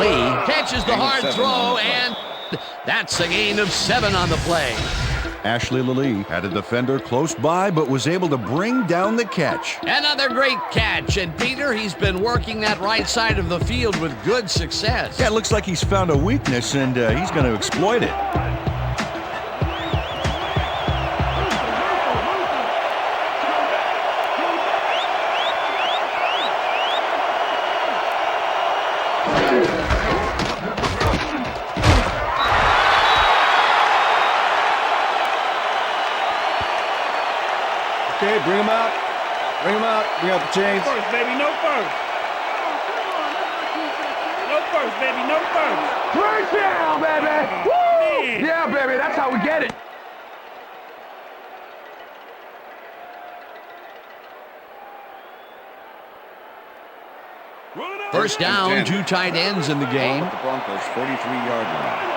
Lee catches the hard throw, and that's a gain of 7 on the play. Ashley Lilly had a defender close by, but was able to bring down the catch. Another great catch, and Peter, he's been working that right side of the field with good success. Yeah, it looks like he's found a weakness, and he's going to exploit it. Okay, bring him out. Bring him out. Bring out the chains. First, baby, no first. No first, baby, no first. First down, baby. Woo! Yeah, baby, that's how we get it. First down, 2 tight ends in the game. Ball at the Broncos' 43-yard line.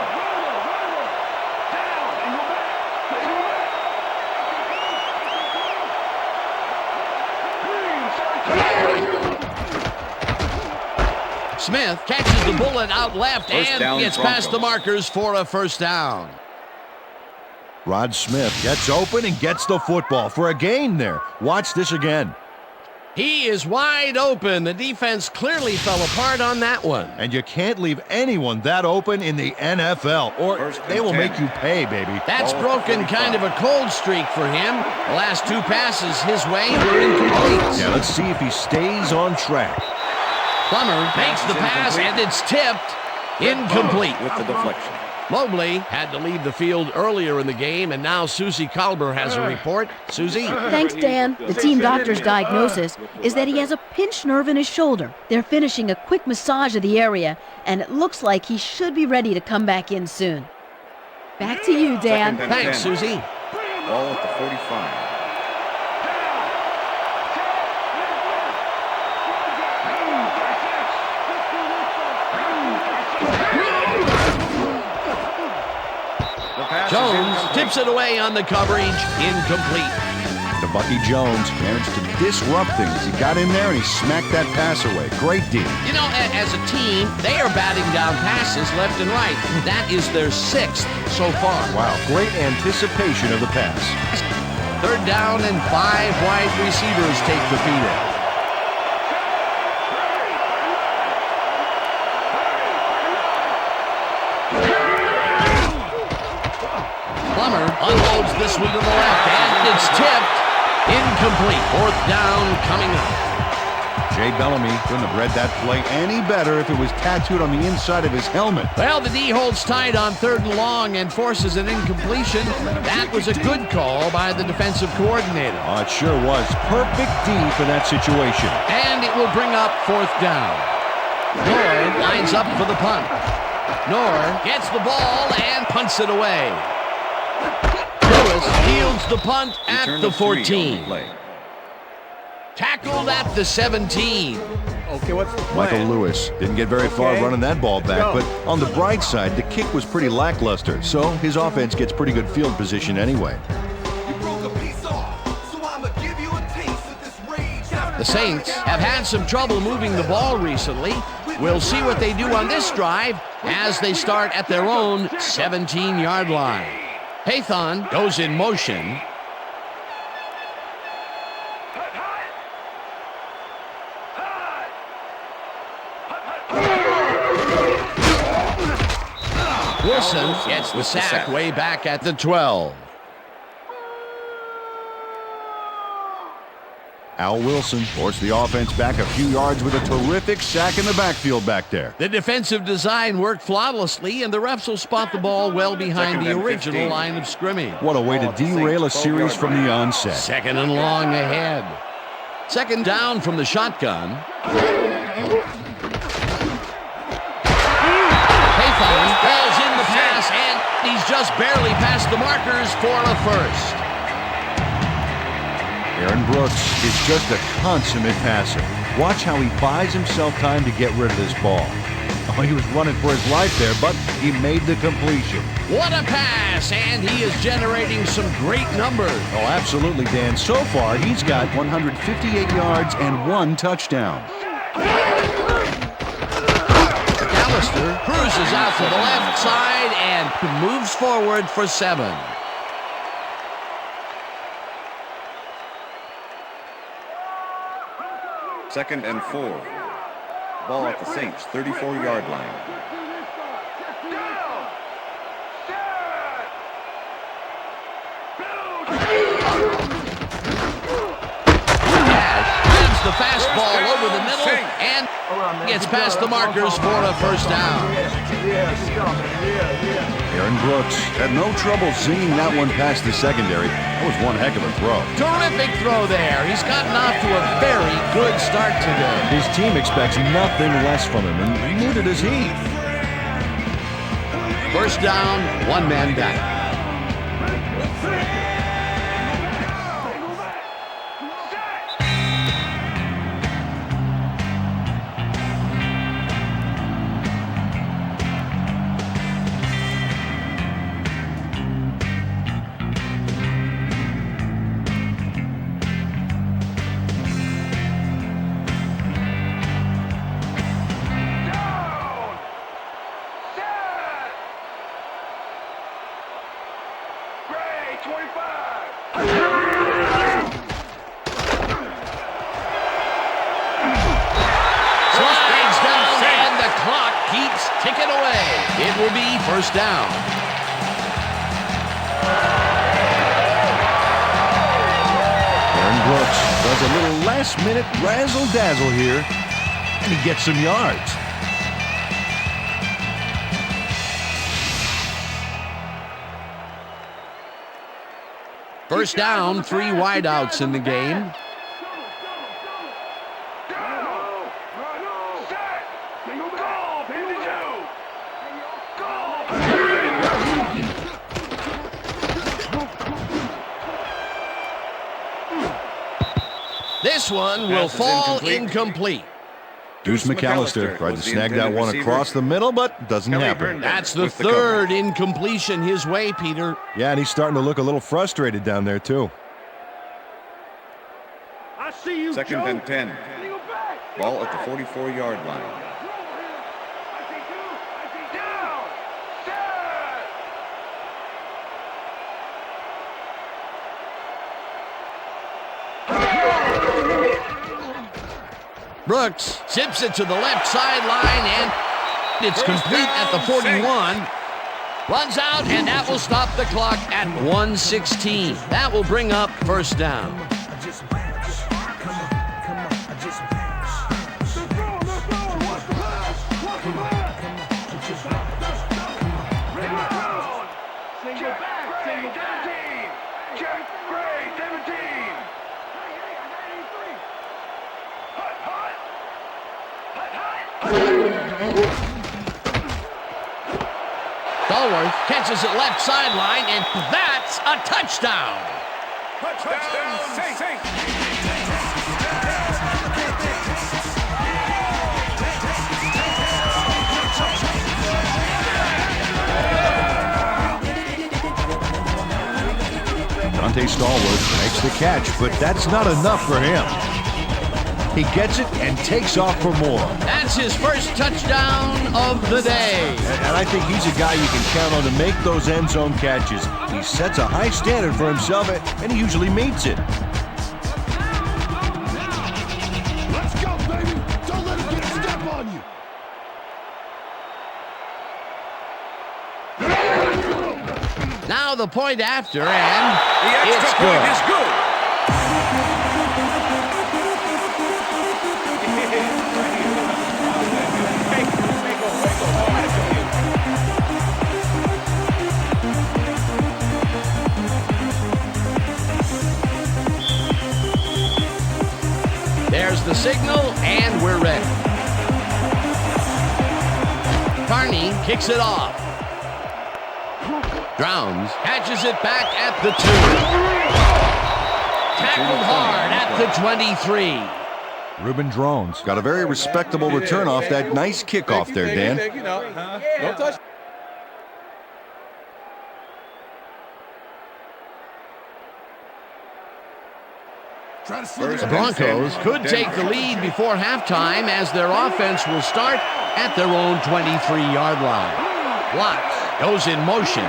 Smith catches the bullet out left First and down, gets Broncos. past the markers for a first down. Rod Smith gets open and gets the football for a gain there. Watch this again. He is wide open. The defense clearly fell apart on that one. And you can't leave anyone that open in the NFL, or First and they will 10. make you pay, baby. That's Ball at the broken 45. kind of a cold streak for him. The last 2 passes his way were incomplete. Yeah, let's see if he stays on track. Plummer makes the pass, and it's tipped. Incomplete. With the deflection. Mobley had to leave the field earlier in the game, and now Susie Kalber has a report. Susie? Thanks, Dan. The team doctor's diagnosis is that he has a pinched nerve in his shoulder. They're finishing a quick massage of the area, and it looks like he should be ready to come back in soon. Back to you, Dan. Second and Thanks, 10. Susie. Ball at the 45. The pass is Jones incomplete. tips it away on the coverage. Incomplete. To Bucky Jones, managed to disrupt things. He got in there and he smacked that pass away. Great deal. You know, as a team, they are batting down passes left and right. That is their 6th so far. Wow, great anticipation of the pass. Third down and 5 wide receivers take the field. Plummer unloads this one to the left, and it's tipped. Incomplete. 4th down coming up. Jay Bellamy couldn't have read that play any better if it was tattooed on the inside of his helmet. Well, the D holds tight on 3rd and long and forces an incompletion. That was a good call by the defensive coordinator. Oh, it sure was. Perfect D for that situation. And it will bring up 4th down. Nord lines up for the punt. Nord gets the ball and punts it away. Lewis fields the punt at Return the of 3 on 14. play. Tackled at the 17. Okay, what's the plan? Michael Lewis didn't get very far Okay. running that ball back, Go. but on the bright side, the kick was pretty lackluster, so his offense gets pretty good field position anyway. The Saints have had some trouble moving the ball recently. We'll see what they do on this drive as they start at their own 17-yard line. Pathon goes in motion. Wilson gets the sack way back at the 12. Al Wilson forced the offense back a few yards with a terrific sack in the backfield back there. The defensive design worked flawlessly, and the refs will spot the ball well behind the Second and original 15. line of scrimmage. What a way to Ball at the derail a Saints' series 12-yard from the line. onset. 2nd and long ahead. 2nd down from the shotgun. Pathon falls in the pass, and he's just barely past the markers for a first. Aaron Brooks is just a consummate passer. Watch how he buys himself time to get rid of this ball. Oh, he was running for his life there, but he made the completion. What a pass, and he is generating some great numbers. Oh, absolutely, Dan. So far, he's got 158 yards and 1 touchdown. McAllister cruises out to the left side and moves forward for 7. Second and 4. Ball at the Saints' 34-yard line. Grabs the fastball over the middle and gets past the markers for a first down. Aaron Brooks Had no trouble zinging that one past the secondary. That was one heck of a throw. Terrific throw there. He's gotten off to a very good start today. His team expects nothing less from him, and neither does he. First down, 1 man down. Ticking away. It will be first down. Aaron Brooks does a little last-minute razzle-dazzle here, and he gets some yards. First down, 3 wideouts in the game. This one will fall incomplete. Deuce McAllister tried to snag that one across the middle, but doesn't happen. That's the third incompletion his way, Peter. Yeah, and he's starting to look a little frustrated down there, too. I see you, Second and 10. Ball at the 44-yard line. Brooks zips it to the left sideline, and it's complete at the 41. Runs out, and that will stop the clock at 1:16. That will bring up first down. Stallworth catches it left sideline, and that's a touchdown. Touchdown, Saints. Dante Stallworth makes the catch, but that's not enough for him. He gets it and takes off for more. That's his first touchdown of the day. And I think he's a guy you can count on to make those end zone catches. He sets a high standard for himself, and he usually meets it. Let's go, baby. Don't let him get a step on you. Now the point after, and The it's extra point is good. There's the signal, and we're ready. Carney kicks it off. Drowns catches it back at the 2. Tackled hard at the 23. Reuben Drones. Got a very respectable return off that nice kickoff there, Dan. Don't touch. The Broncos could take the lead before halftime as their offense will start at their own 23-yard line. Watts goes in motion.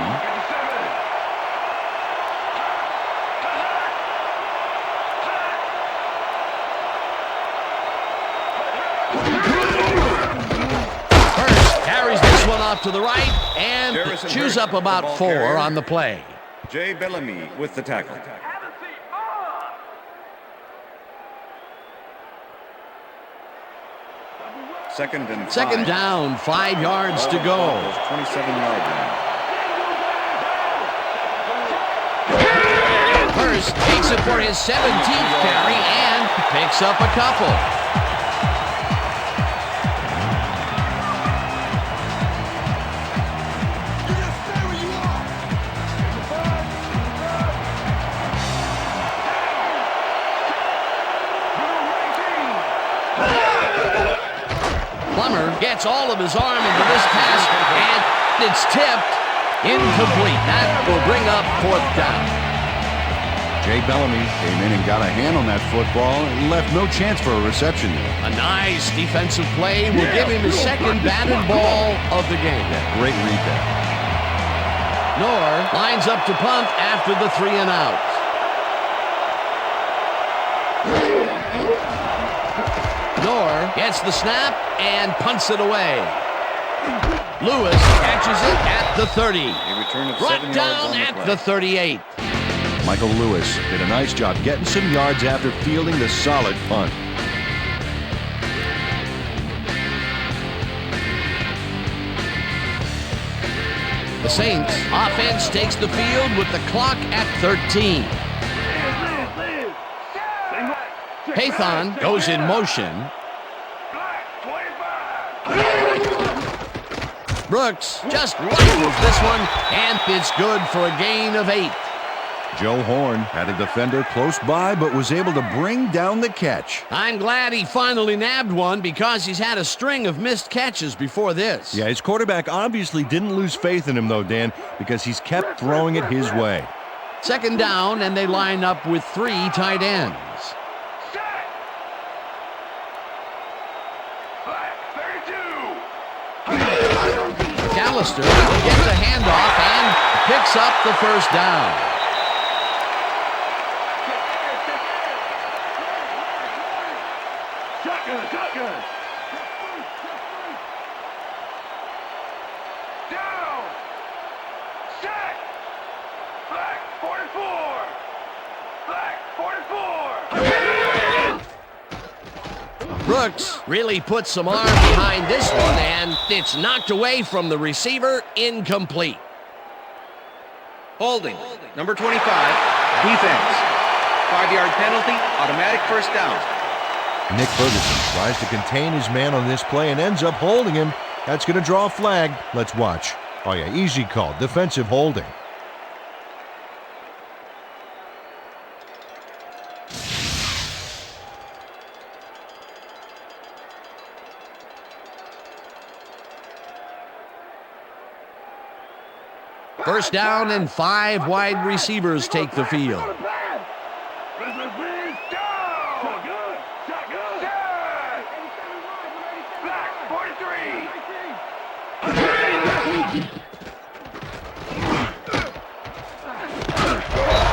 Hurst carries this one off to the right and chews up about 4 on the play. Jay Bellamy with the tackle. Second down, 5 yards to go. 27-yard line. Hurst takes it for his 17th carry and picks up a couple. Plummer gets all of his arm into this pass, and it's tipped. Incomplete. That will bring up 4th down. Jay Bellamy came in and got a hand on that football and left no chance for a reception there. A nice defensive play will give him his second batted ball of the game. Great read there. Knorr lines up to punt after the 3 and out. Knorr gets the snap and punts it away. Lewis catches it at the 30. Brought down at the 38. Michael Lewis did a nice job getting some yards after fielding the solid punt. The Saints offense takes the field with the clock at 13. Pathon goes in motion. Brooks just rifles this one, and it's good for a gain of 8. Joe Horn had a defender close by, but was able to bring down the catch. I'm glad he finally nabbed one because he's had a string of missed catches before this. Yeah, his quarterback obviously didn't lose faith in him, though, Dan, because he's kept throwing it his way. Second down, and they line up with 3 tight ends. McAllister gets a handoff and picks up the first down. Shotgun. Down. Set. Black 44. Black 44. Brooks really put some arm behind this one, and it's knocked away from the receiver, incomplete. Holding, number 25, defense. 5-yard penalty, automatic first down. Nick Ferguson tries to contain his man on this play and ends up holding him. That's going to draw a flag. Let's watch. Oh yeah, easy call, defensive holding. First down, and 5 wide receivers take the field.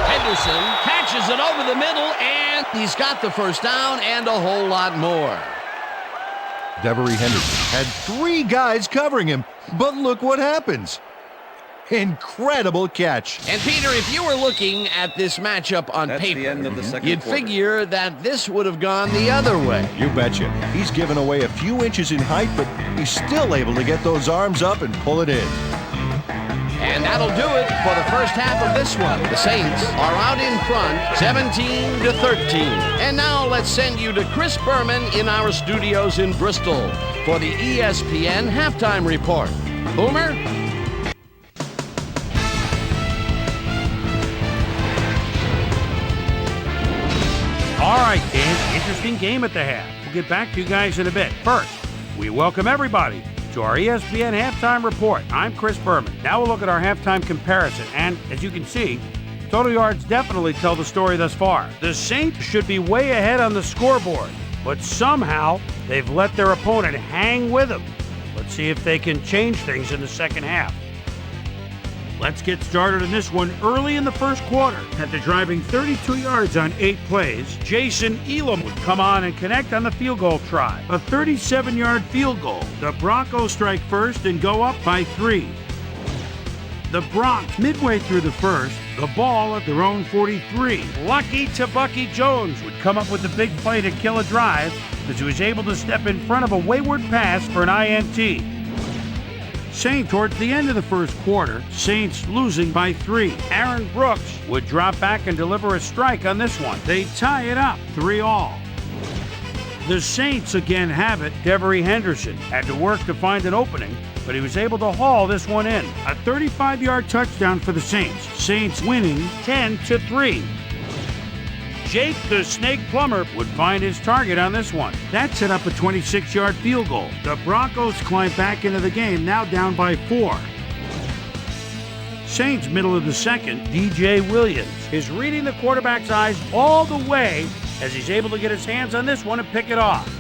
Henderson catches it over the middle, and he's got the first down and a whole lot more. Devery Henderson had 3 guys covering him, but look what happens. Incredible catch. And Peter, if you were looking at this matchup on paper, you'd figure that this would have gone the other way. You betcha. He's given away a few inches in height, but he's still able to get those arms up and pull it in. And that'll do it for the first half of this one. The Saints are out in front, 17-13. And now let's send you to Chris Berman in our studios in Bristol for the ESPN Halftime Report. Boomer? All right, Dan, interesting game at the half. We'll get back to you guys in a bit. First, we welcome everybody to our ESPN Halftime Report. I'm Chris Berman. Now we'll look at our halftime comparison, and as you can see, total yards definitely tell the story thus far. The Saints should be way ahead on the scoreboard, but somehow they've let their opponent hang with them. Let's see if they can change things in the second half. Let's get started in this one early in the first quarter. After driving 32 yards on 8 plays, Jason Elam would come on and connect on the field goal try. A 37-yard field goal. The Broncos strike first and go up by 3. The Bronx, midway through the first, the ball at their own 43. Lucky to Bucky Jones would come up with the big play to kill a drive as he was able to step in front of a wayward pass for an INT. Saints towards the end of the first quarter, Saints losing by 3. Aaron Brooks would drop back and deliver a strike on this one. They tie it up 3-all. The Saints again have it. Devery Henderson had to work to find an opening, but he was able to haul this one in. A 35-yard touchdown for the Saints. Saints winning 10-3. Jake the Snake Plumber would find his target on this one. That set up a 26-yard field goal. The Broncos climb back into the game, now down by 4. Saints middle of the second, DJ Williams is reading the quarterback's eyes all the way as he's able to get his hands on this one and pick it off.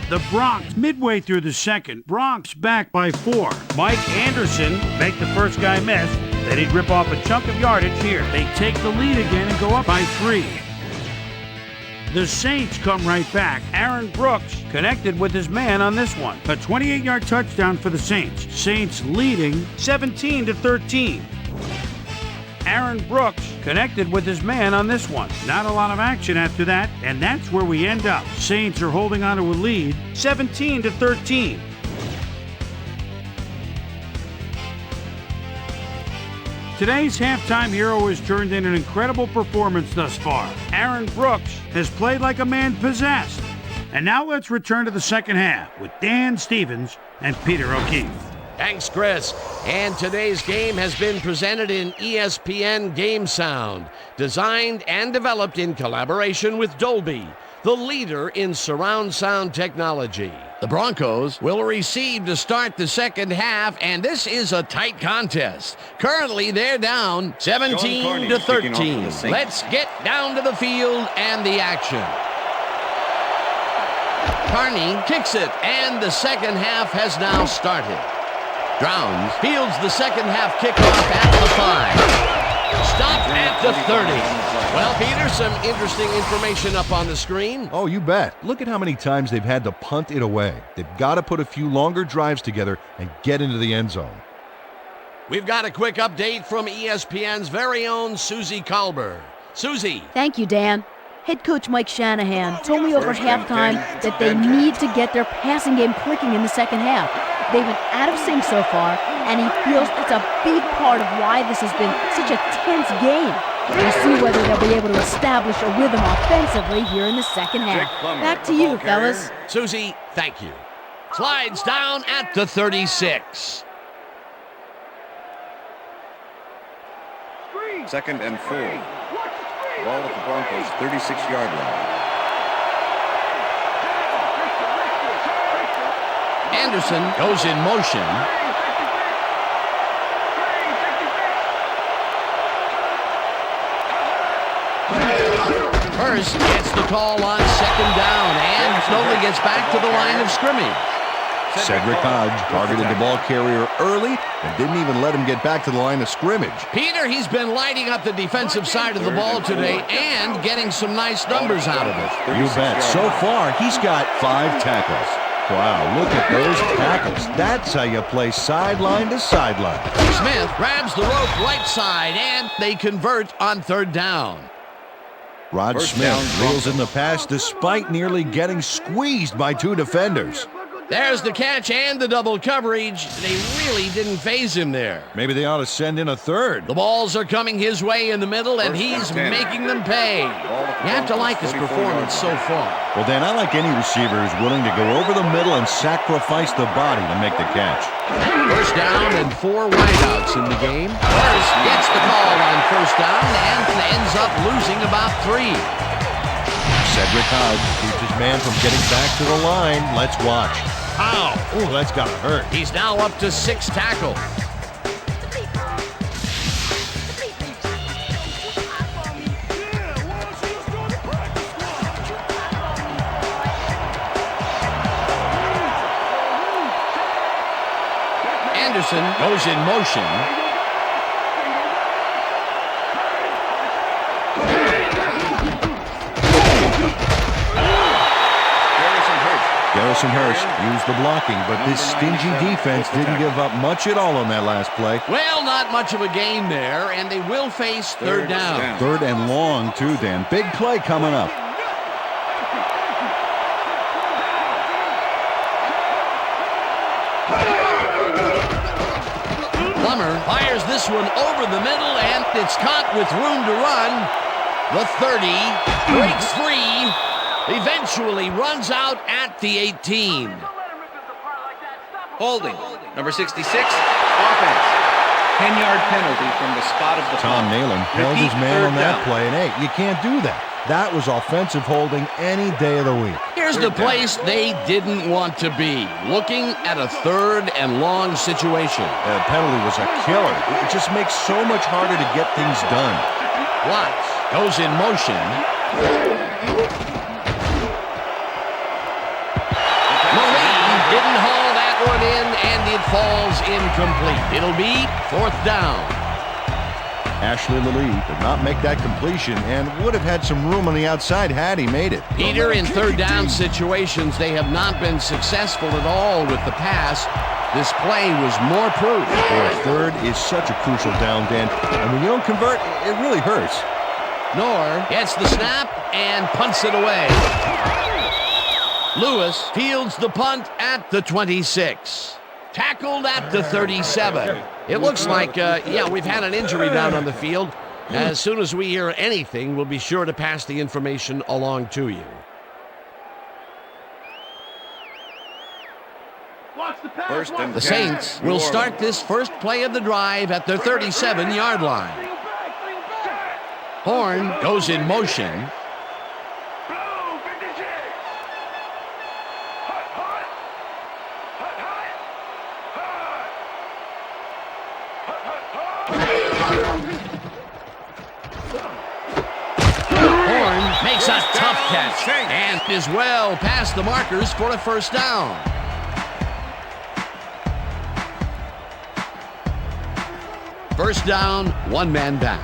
The Bronx midway through the second, Bronx back by 4. Mike Anderson make the first guy miss. Then he'd rip off a chunk of yardage here. They take the lead again and go up by 3. The Saints come right back. Aaron Brooks connected with his man on this one. A 28-yard touchdown for the Saints. Saints leading 17-13. Aaron Brooks connected with his man on this one. Not a lot of action after that, and that's where we end up. Saints are holding on to a lead, 17-13. Today's halftime hero has turned in an incredible performance thus far. Aaron Brooks has played like a man possessed. And now let's return to the second half with Dan Stevens and Peter O'Keefe. Thanks, Chris. And today's game has been presented in ESPN Game Sound, designed and developed in collaboration with Dolby, the leader in surround sound technology. The Broncos will receive to start the second half, and this is a tight contest. Currently, they're down 17-13. Let's get down to the field and the action. Carney kicks it, and the second half has now started. Drowns fields the second half kickoff at the 5. Stop at the 30. Well, Peter, some interesting information up on the screen. Oh, you bet. Look at how many times they've had to punt it away. They've got to put a few longer drives together and get into the end zone. We've got a quick update from ESPN's very own Susie Colber. Susie. Thank you, Dan. Head coach Mike Shanahan told me over halftime that they need to get their passing game clicking in the second half. They've been out of sync so far, and he feels it's a big part of why this has been such a tense game. We'll see whether they'll be able to establish a rhythm offensively here in the second half. Back to you, fellas. Susie, thank you. Slides down at the 36. Second and 4. Ball at the Broncos' 36-yard line. Anderson goes in motion. Hurst gets the call on second down and slowly gets back to the line of scrimmage. Cedric Hodge targeted the ball carrier early and didn't even let him get back to the line of scrimmage. Peter, he's been lighting up the defensive side of the ball today and getting some nice numbers out of it. You bet. So far, he's got 5 tackles. Wow, look at those tackles. That's how you play sideline to sideline. Smith grabs the rope right side, and they convert on third down. Rod Smith reels in the pass despite nearly getting squeezed by 2 defenders. There's the catch and the double coverage. They really didn't phase him there. Maybe they ought to send in a third. The balls are coming his way in the middle, and he's making them pay. You have to like his performance so far. Well, Dan, I like any receiver who's willing to go over the middle and sacrifice the body to make the catch. First down and 4 wideouts in the game. Hurst gets the call on first down and ends up losing about 3. Cedric Hyde keeps his man from getting back to the line. Let's watch. Ow! Oh, that's gotta hurt. He's now up to 6 tackles. Anderson goes in motion. Garrison Hurst used the blocking, but this stingy defense didn't give up much at all on that last play. Well, not much of a gain there, and they will face third down. Third and long, too, Dan. Big play coming up. Plummer fires this one over the middle, and it's caught with room to run. The 30 breaks free. Eventually runs out at the 18. Holding. Number 66, offense. 10-yard penalty from the spot of the Tom punt. Nalen held his man on that down. play, and hey, you can't do that. That was offensive holding any day of the week. Here's the place they didn't want to be. Looking at a third and long situation. The penalty was a killer. It just makes so much harder to get things done. Watts goes in motion. Didn't haul that one in, and it falls incomplete. It'll be 4th down. Ashley Lilly did not make that completion and would have had some room on the outside had he made it. Peter, in third down situations, they have not been successful at all with the pass. This play was more proof. Boy, third is such a crucial down, Dan. And when you don't convert, it really hurts. Nor gets the snap and punts it away. Lewis fields the punt at the 26. Tackled at the 37. It looks like, we've had an injury down on the field. As soon as we hear anything, we'll be sure to pass the information along to you. The Saints will start this first play of the drive at their 37-yard line. Horn goes in motion. Makes a tough catch and is well past the markers for a first down. First down, 1 man down.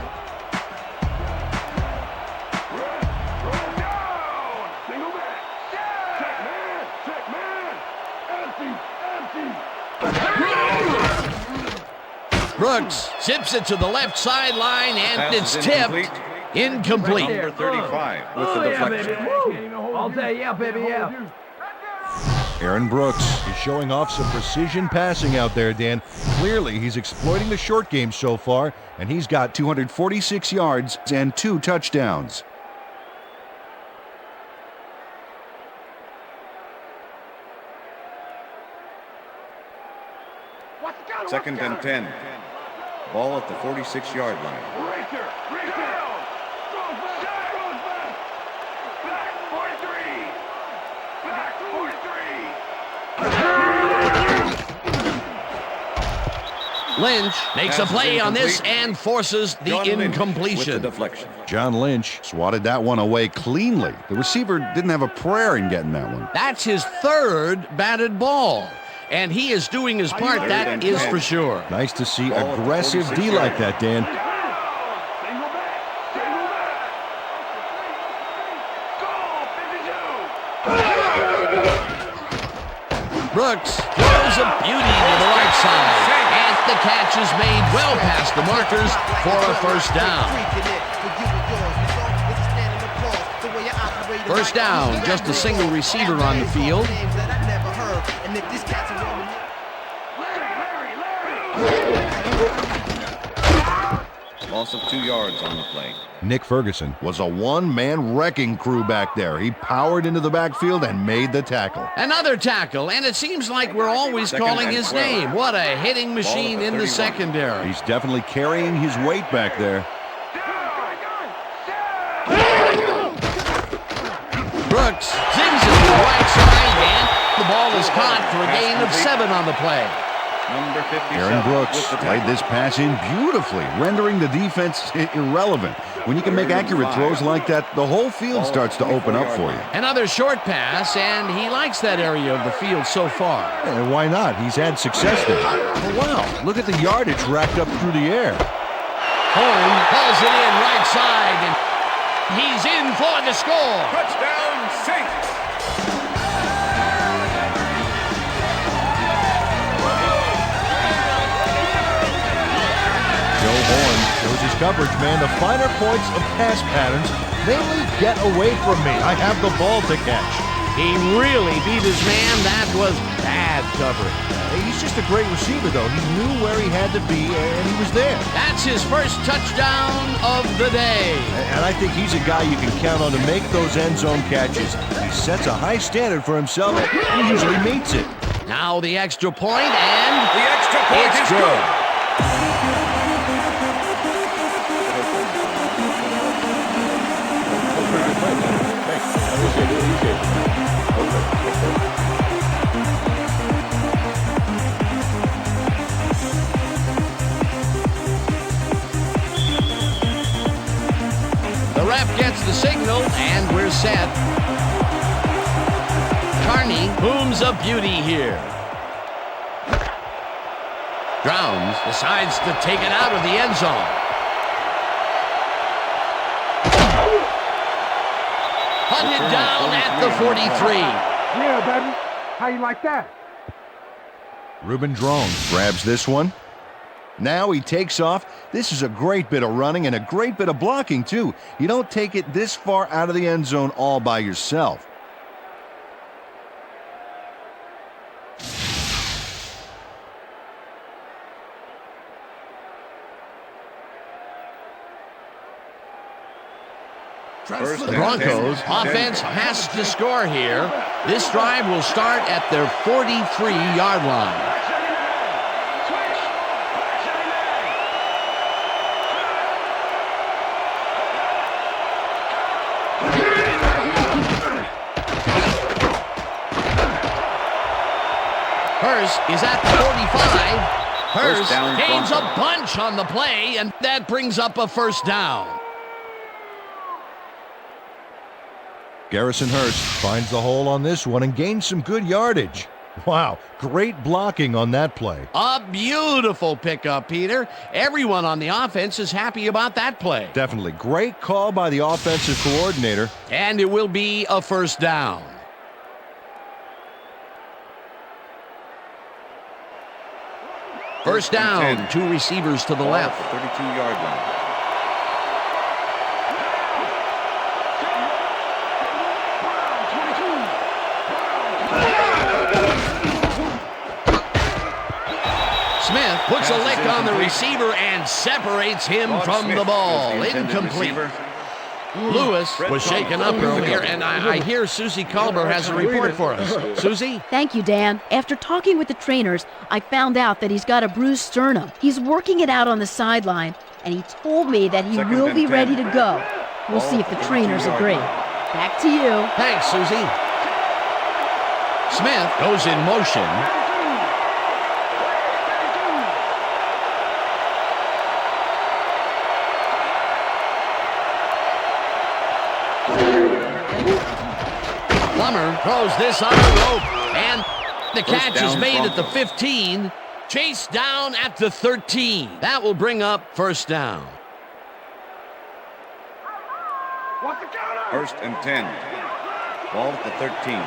Brooks zips it to the left sideline, and it's tipped. Incomplete. Number 35 with the deflection. All day, yeah, baby, yeah. Aaron Brooks is showing off some precision passing out there, Dan. Clearly, he's exploiting the short game so far, and he's got 246 yards and 2 touchdowns. Second and 10. Ball at the 46-yard line. Lynch makes a play on this and forces the incompletion. John Lynch swatted that one away cleanly. The receiver didn't have a prayer in getting that one. That's his 3rd batted ball, and he is doing his part, that is for sure. Nice to see aggressive D like that, Dan. Brooks throws a beauty to the right side, and the catch is made well past the markers for a first down. First down, just a single receiver on the field. Nick, this cat's a Roman. Loss of 2 yards on the play. Nick Ferguson was a one-man wrecking crew back there. He powered into the backfield and made the tackle. Another tackle, and it seems like we're always calling his name. What a hitting machine in the secondary. He's definitely carrying his weight back there. Brooks zings it to the right side, and the ball is caught for a gain of 7 on the play. Number 57. Aaron Brooks played this pass in beautifully, rendering the defense irrelevant. When you can make accurate throws like that, the whole field starts to open up for you. Another short pass, and he likes that area of the field so far. And why not? He's had success there. Oh, wow, look at the yardage racked up through the air. Horn pulls it in right side, and he's in for the score. Touchdown, Saints. Joe Horn shows his coverage man the finer points of pass patterns. Mainly get away from me. I have the ball to catch. He really beat his man. That was bad coverage. He's just a great receiver, though. He knew where he had to be, and he was there. That's his first touchdown of the day. And I think he's a guy you can count on to make those end zone catches. He sets a high standard for himself, and he usually meets it. Now the extra point, and The extra point it's is good. The ref gets the signal, and we're set. Carney booms a beauty here. Drowns decides to take it out of the end zone. Hunted down at the 43. Yeah, baby. How you like that? Ruben Drone grabs this one. Now he takes off. This is a great bit of running and a great bit of blocking, too. You don't take it this far out of the end zone all by yourself. The Broncos offense has to score here. This drive will start at their 43-yard line. Hurst is at the 45. Hurst gains a bunch on the play, and that brings up a first down. Garrison Hurst finds the hole on this one and gains some good yardage. Wow, great blocking on that play. A beautiful pickup, Peter. Everyone on the offense is happy about that play. Definitely. Great call by the offensive coordinator. And it will be a first down. First down, 2 receivers to the left. 32-yard line. Smith puts a lick on the receiver and separates him from the ball. Incomplete. Lewis was shaken up earlier, and I hear Susie Culber has a report for us. Susie? Thank you, Dan. After talking with the trainers, I found out that he's got a bruised sternum. He's working it out on the sideline, and he told me that he will be ready to go. We'll see if the trainers agree. Back to you. Thanks, Susie. Smith goes in motion. Plummer throws this on the rope, and the catch is made at the 15, chased down at the 13. That will bring up first down. First and 10. Ball at the 13.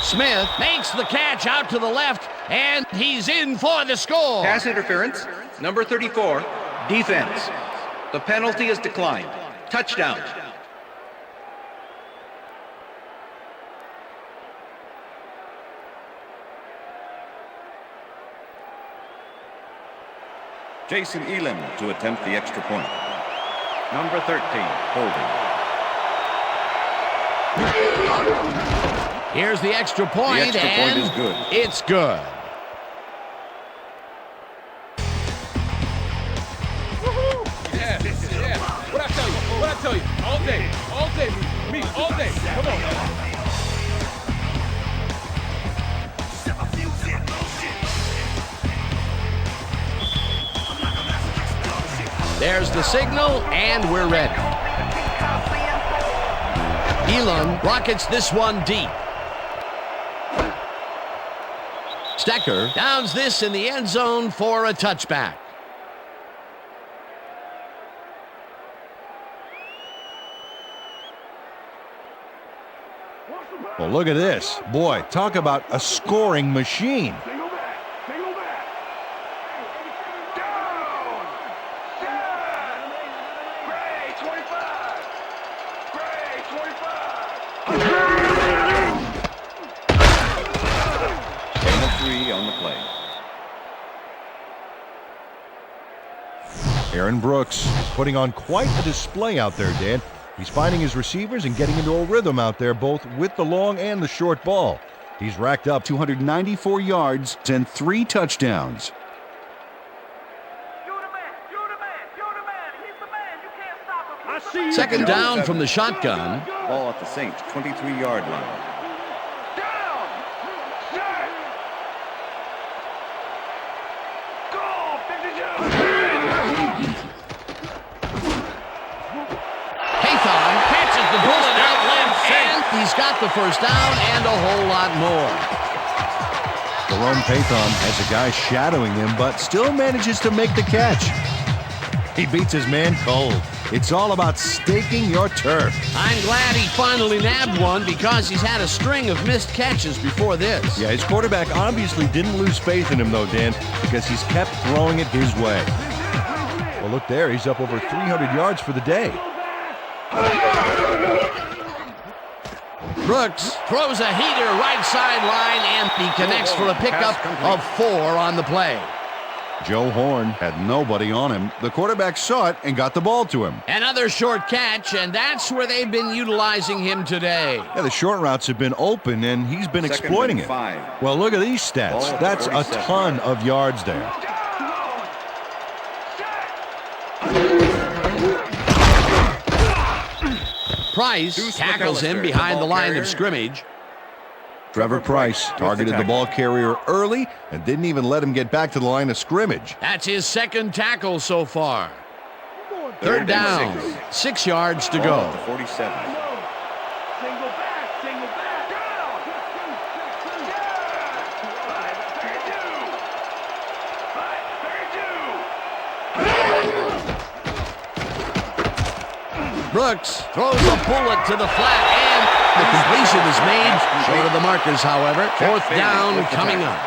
Smith makes the catch out to the left, and he's in for the score. Pass interference, number 34, defense. The penalty is declined. Touchdown. Jason Elam to attempt the extra point. Number 13. Holding. Here's the extra point, The extra and point is good. it's good. Yeah. What I tell you? All day, me, all day. Come on. There's the signal, and we're ready. Elam rockets this one deep. Stecker downs this in the end zone for a touchback. Well, look at this. Boy, talk about a scoring machine. Single back. Down. Set. Gray, 25. Gray, 25. Gain of 3 on the play. Aaron Brooks putting on quite a display out there, Dan. He's finding his receivers and getting into a rhythm out there, both with the long and the short ball. He's racked up 294 yards and 3 touchdowns. You're the man. He's the man. You can't stop him. I see you. Second down from the shotgun. Ball at the Saints' 23-yard line. Down. Set. Go. 52. Haython catches the bullet out left, and he's got the first down and a whole lot more. Jerome Pathon has a guy shadowing him, but still manages to make the catch. He beats his man cold. It's all about staking your turf. I'm glad he finally nabbed one because he's had a string of missed catches before this. Yeah, his quarterback obviously didn't lose faith in him, though, Dan, because he's kept throwing it his way. Well, look there. He's up over 300 yards for the day. Brooks throws a heater right sideline, and he connects for a pickup of 4 on the play. Joe Horn had nobody on him. The quarterback saw it and got the ball to him. Another short catch, and that's where they've been utilizing him today. Yeah, the short routes have been open, and he's been Second exploiting and it. 5. Well, look at these stats. Ball at That's a 37. ton of yards there. Price tackles him behind the line of scrimmage. Trevor Price targeted the ball carrier early and didn't even let him get back to the line of scrimmage. That's his second tackle so far. Third and down, 6 yards to Ball go. at the 47. Single back. Down. Brooks throws a bullet to the flat, and the completion is made. Short of the markers, however. Fourth down coming up.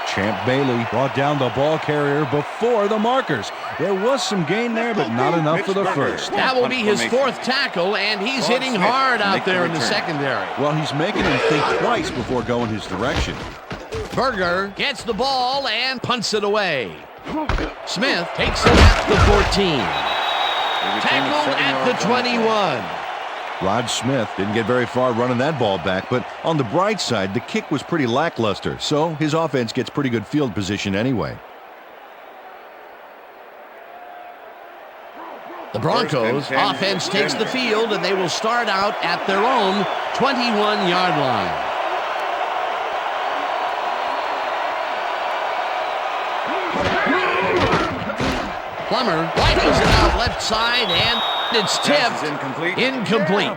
Champ Bailey brought down the ball carrier before the markers. There was some gain there, but not enough for the first. That will be his 4th tackle, and he's hitting hard out there in the secondary. Well, he's making him think twice before going his direction. Berger gets the ball and punts it away. Smith takes it at the 14. Tackled at the 21. Rod Smith didn't get very far running that ball back, but on the bright side, the kick was pretty lackluster, so his offense gets pretty good field position anyway. The Broncos offense takes the field, and they will start out at their own 21-yard line. Plummer rifles it out left side, and it's tipped. Incomplete.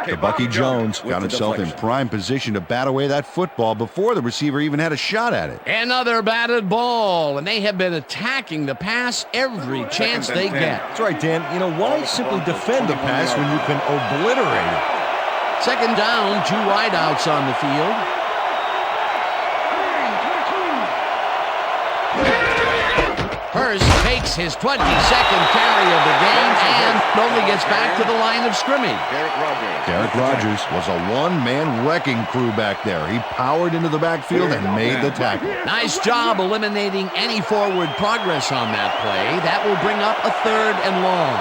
The Bucky Jones got himself in prime position to bat away that football before the receiver even had a shot at it. Another batted ball, and they have been attacking the pass every chance they get. That's right, Dan. You know, why simply defend the pass when you can obliterate it? Second down, 2 wideouts on the field. Hurst takes his 22nd carry of the game and only gets back to the line of scrimmage. Derek Rogers was a one-man wrecking crew back there. He powered into the backfield and made the tackle. Nice job eliminating any forward progress on that play. That will bring up a 3rd and long.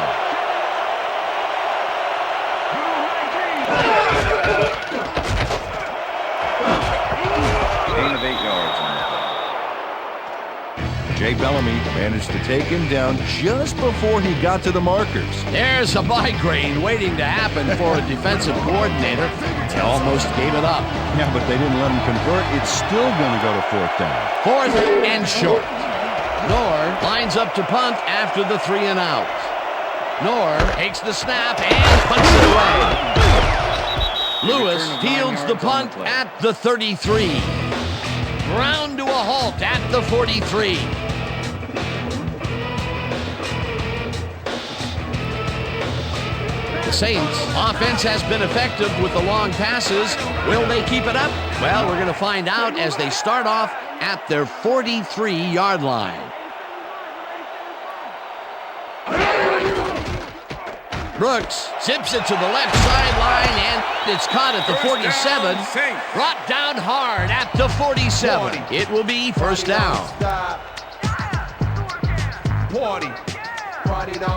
Gain of 8 yards on the play. Jay Bellamy managed to take him down just before he got to the markers. There's a migraine waiting to happen for a defensive coordinator. He almost gave it up. Yeah, but they didn't let him convert. It's still going to go to 4th down. 4th and short. Knorr lines up to punt after the 3 and out. Knorr takes the snap and punts it away. Lewis fields the punt at the 33. Ground to a halt at the 43. The Saints' offense has been effective with the long passes. Will they keep it up? Well, we're going to find out as they start off at their 43-yard line. Brooks zips it to the left sideline, and it's caught at the 47. Brought down hard at the 47. It will be 1st down.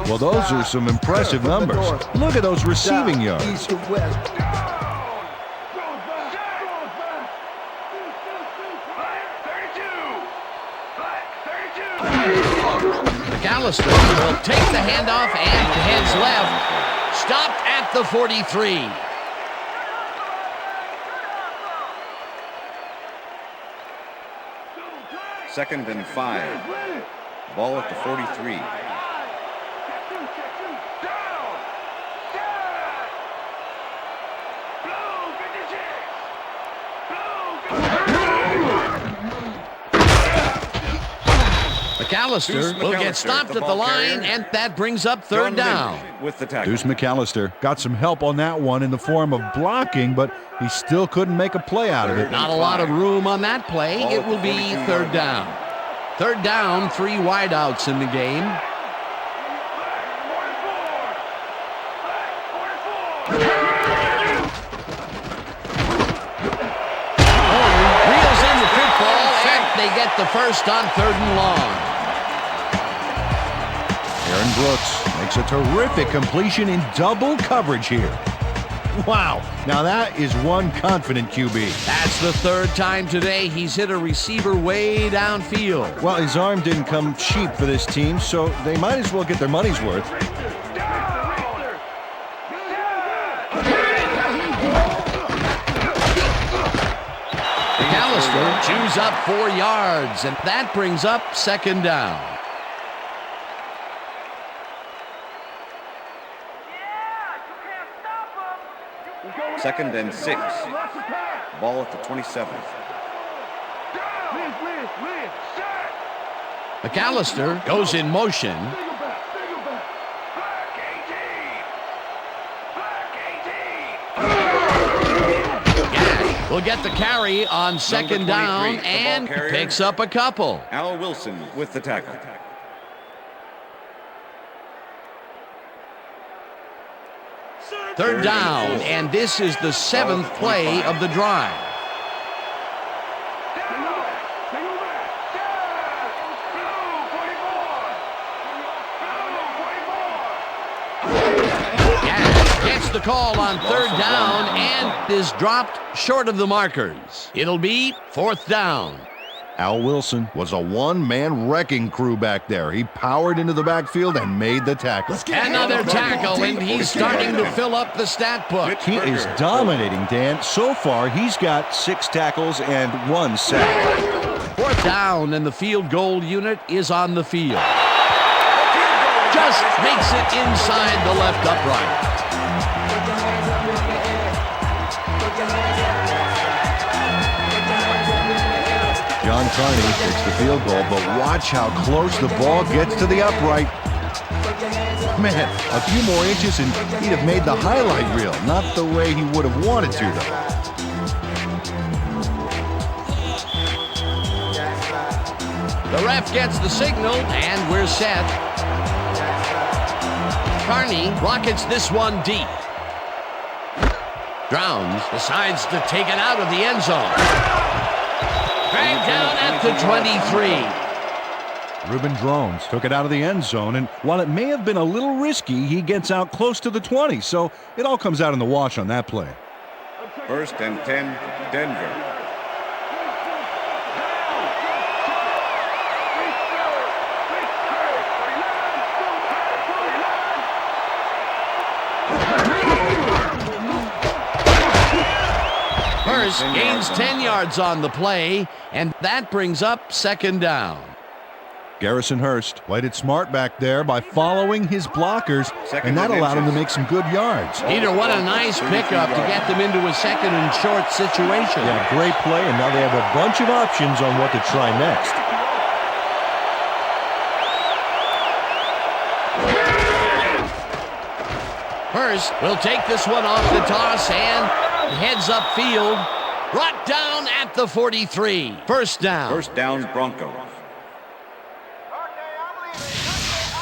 Well, those are some impressive numbers. Look at those receiving yards. McAllister will take the handoff and heads left. Stopped at the 43. Second and 5. Ball at the 43. McAllister will get stopped at the line, and that brings up 3rd down. With the tackle. Deuce McAllister got some help on that one in the form of blocking, but he still couldn't make a play out of it. Not a lot of room on that play. It will be 3rd down. 3rd down, 3 wideouts in the game. Reels in the football, and they get the 1st on 3rd and long. Aaron Brooks makes a terrific completion in double coverage here. Wow, now that is one confident QB. That's the 3rd time today he's hit a receiver way downfield. Well, his arm didn't come cheap for this team, so they might as well get their money's worth. McAllister chews up 4 yards, and that brings up 2nd down. Second and 6. Ball at the 27. McAllister goes in motion. Gash will get the carry on 2nd down and picks up a couple. Al Wilson with the tackle. Third down, and this is the 7th play of the drive. Gash gets the call on 3rd down and is dropped short of the markers. It'll be 4th down. Al Wilson was a one-man wrecking crew back there. He powered into the backfield and made the tackle. Another tackle, and he's starting to fill up the stat book. He is dominating, Dan. So far, he's got 6 tackles and 1 sack. 4th down, and the field goal unit is on the field. Just makes it inside the left upright. John Carney takes the field goal, but watch how close the ball gets to the upright. Man, a few more inches and he'd have made the highlight reel. Not the way he would have wanted to, though. The ref gets the signal, and we're set. Carney rockets this one deep. Drowns decides to take it out of the end zone. Dragged down at the 23. Reuben Drones took it out of the end zone, and while it may have been a little risky, he gets out close to the 20, so it all comes out in the wash on that play. 1st and 10, Denver. Hurst gains 10 yards on the play, and that brings up 2nd down. Garrison Hurst played it smart back there by following his blockers, and that allowed him to make some good yards. Peter, what a nice pickup to get them into a 2nd and short situation. Yeah, great play, and now they have a bunch of options on what to try next. Hurst will take this one off the toss and heads upfield. Brought down at the 43. 1st down. 1st down, Broncos.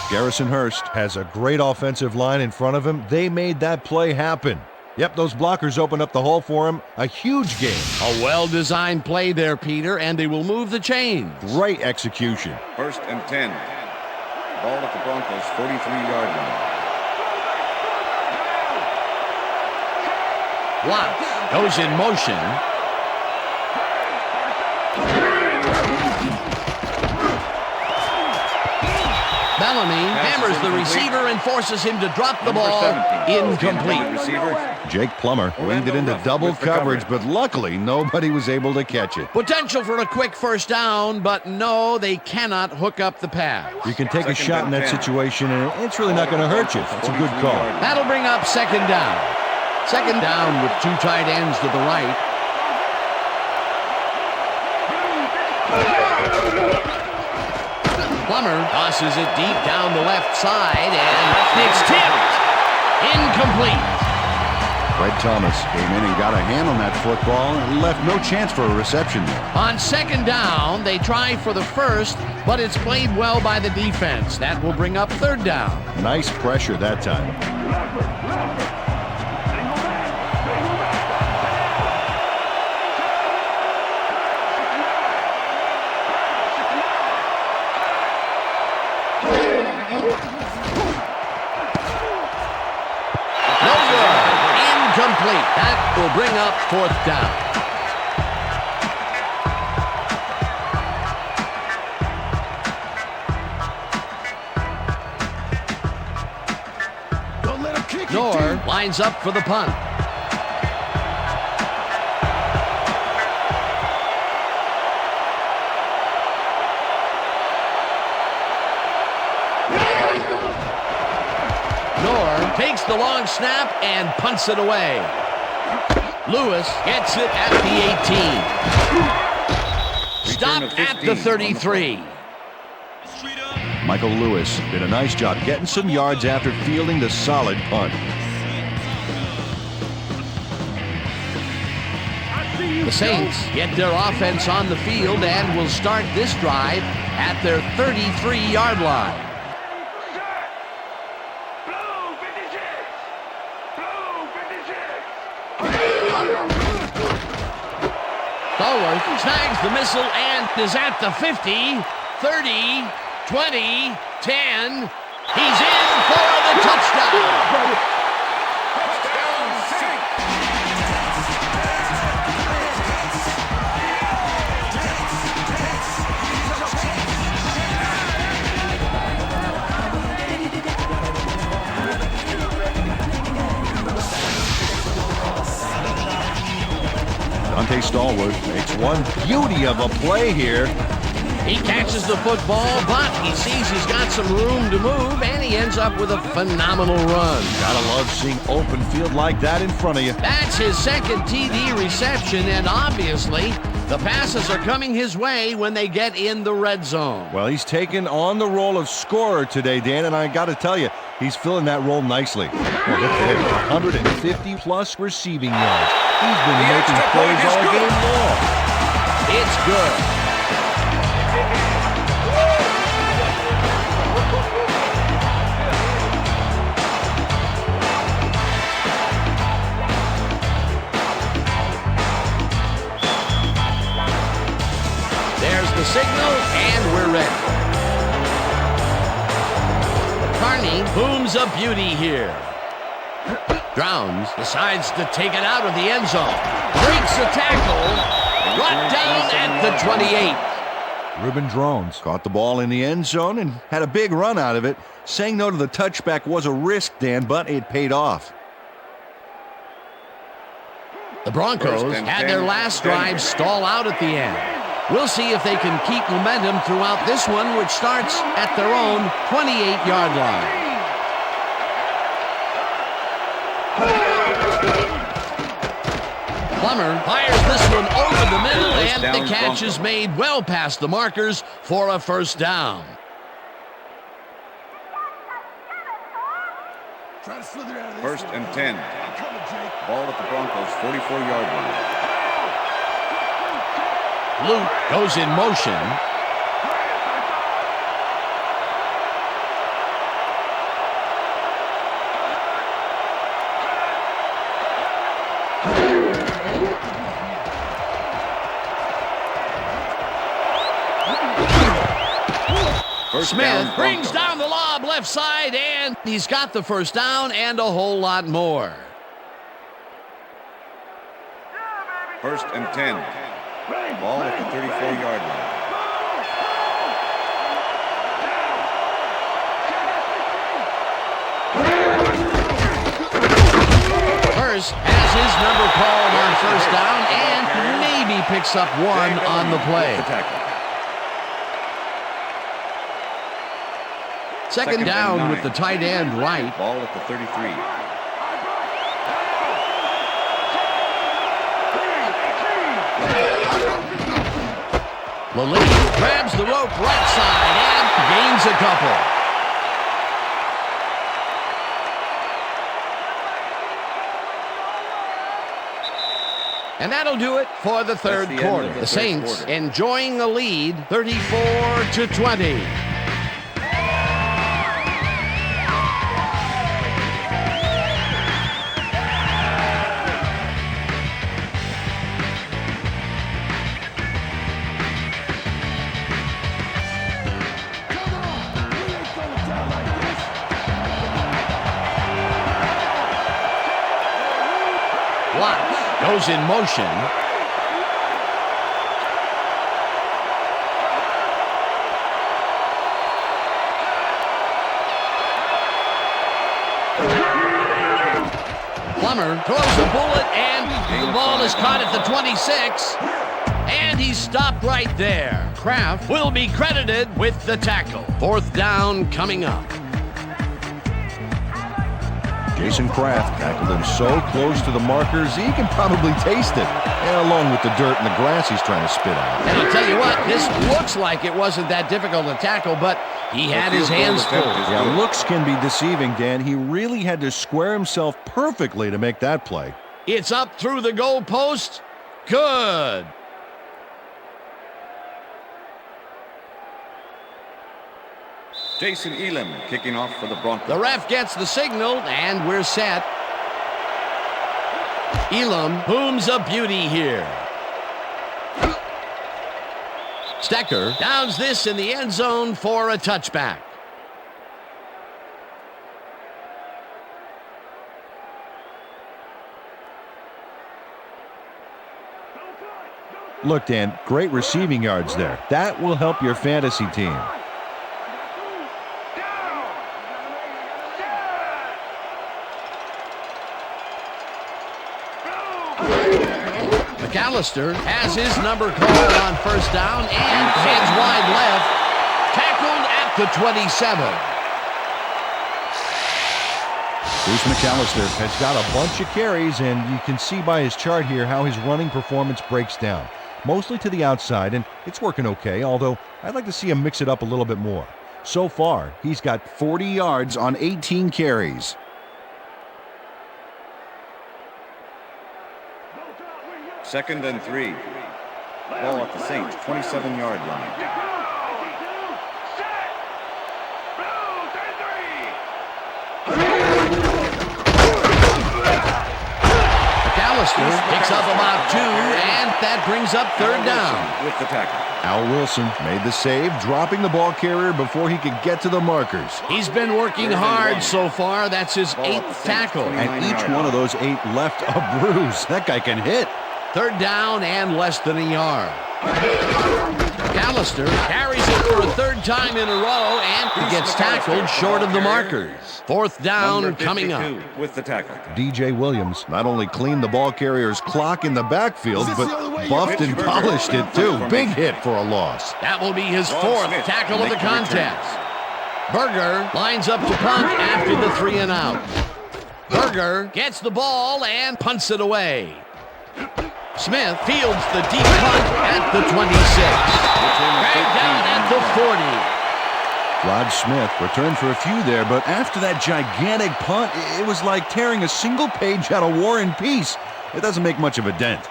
Garrison Hurst has a great offensive line in front of him. They made that play happen. Yep, those blockers opened up the hole for him. A huge game. A well-designed play there, Peter, and they will move the chains. Great execution. 1st and 10. Ball at the Broncos' 43-yard line. Watts goes in motion. Bellamy hammers the receiver and forces him to drop the ball. Incomplete. Jake Plummer winged it into double coverage, but luckily nobody was able to catch it. Potential for a quick 1st down, but no, they cannot hook up the pass. You can take a shot in that situation, and it's really not going to hurt you. It's a good call. That'll bring up 2nd down. 2nd down with 2 tight ends to the right. Plummer tosses it deep down the left side, and it's tipped. Incomplete. Fred Thomas came in and got a hand on that football and left no chance for a reception there. On 2nd down, they try for the 1st, but it's played well by the defense. That will bring up 3rd down. Nice pressure that time. Incomplete. That will bring up 4th down. Knorr lines up for the punt. Knorr takes the long snap and punts it away. Lewis gets it at the 18. Stopped at the 33. Michael Lewis did a nice job getting some yards after fielding the solid punt. The Saints get their offense on the field and will start this drive at their 33-yard line. Stallworth snags the missile and is at the 50, 30, 20, 10. He's in for the touchdown. Dante Stallworth makes one beauty of a play here. He catches the football, but he sees he's got some room to move, and he ends up with a phenomenal run. Gotta love seeing open field like that in front of you. That's his 2nd TD reception, and obviously the passes are coming his way when they get in the red zone. Well, he's taken on the role of scorer today, Dan, and I got to tell you, he's filling that role nicely. Well, look at him, 150-plus receiving yards. He's been making plays all game long. It's good. Saint booms a beauty here. Drowns decides to take it out of the end zone. Breaks the tackle. Brought down at the 28. Ruben Drones caught the ball in the end zone and had a big run out of it. Saying no to the touchback was a risk, Dan, but it paid off. The Broncos had their last drive stall out at the end. We'll see if they can keep momentum throughout this one, which starts at their own 28-yard line. Plummer fires this one over the middle, and the catch is made well past the markers for a first down. First and 10. Ball at the Broncos' 44-yard line. Luke goes in motion. Smith brings down the lob left side, and he's got the first down and a whole lot more. First and 10. Ball at the 34-yard line. Hurst has his number called on first down and maybe picks up one on the play. Second down with the tight end right. Ball at the 33. Lilly grabs the rope right side and gains a couple. And that'll do it for the third quarter. The Saints enjoying a lead, 34-20. Goes in motion. Plummer throws a bullet, and the ball is caught at the 26. And he's stopped right there. Kraft will be credited with the tackle. Fourth down coming up. Jason Kraft tackled him so close to the markers, he can probably taste it, and along with the dirt and the grass he's trying to spit out. And I'll tell you what, this looks like it wasn't that difficult to tackle, but he had his hands full. Yeah, looks can be deceiving, Dan. He really had to square himself perfectly to make that play. It's up through the goal post. Good. Jason Elam kicking off for the Broncos. The ref gets the signal, and we're set. Elam booms a beauty here. Stecker downs this in the end zone for a touchback. Look, Dan, great receiving yards there. That will help your fantasy team. McAllister has his number called on first down and heads wide left. Tackled at the 27. Bruce McAllister has got a bunch of carries, and you can see by his chart here how his running performance breaks down. Mostly to the outside, and it's working okay, although I'd like to see him mix it up a little bit more. So far, he's got 40 yards on 18 carries. Second and 3. Ball at the Saints' 27-yard line. McAllister picks up about 2, and that brings up third down. With the tackle. Al Wilson made the save, dropping the ball carrier before he could get to the markers. He's been working hard so far. That's his 8th tackle. And each one of those 8 left a bruise. That guy can hit. Third down and less than a yard. McAllister carries it for a 3rd time in a row, and he gets tackled short of the markers. 4th down coming up. With the tackle. DJ Williams not only cleaned the ball carrier's clock in the backfield, but buffed and polished it too. Big hit for a loss. That will be his 4th tackle of the contest. Berger lines up to punt after the 3 and out. Berger gets the ball and punts it away. Smith fields the deep punt at the 26. Dragged down at the 40. Rod Smith returned for a few there, but after that gigantic punt, it was like tearing a single page out of War and Peace. It doesn't make much of a dent.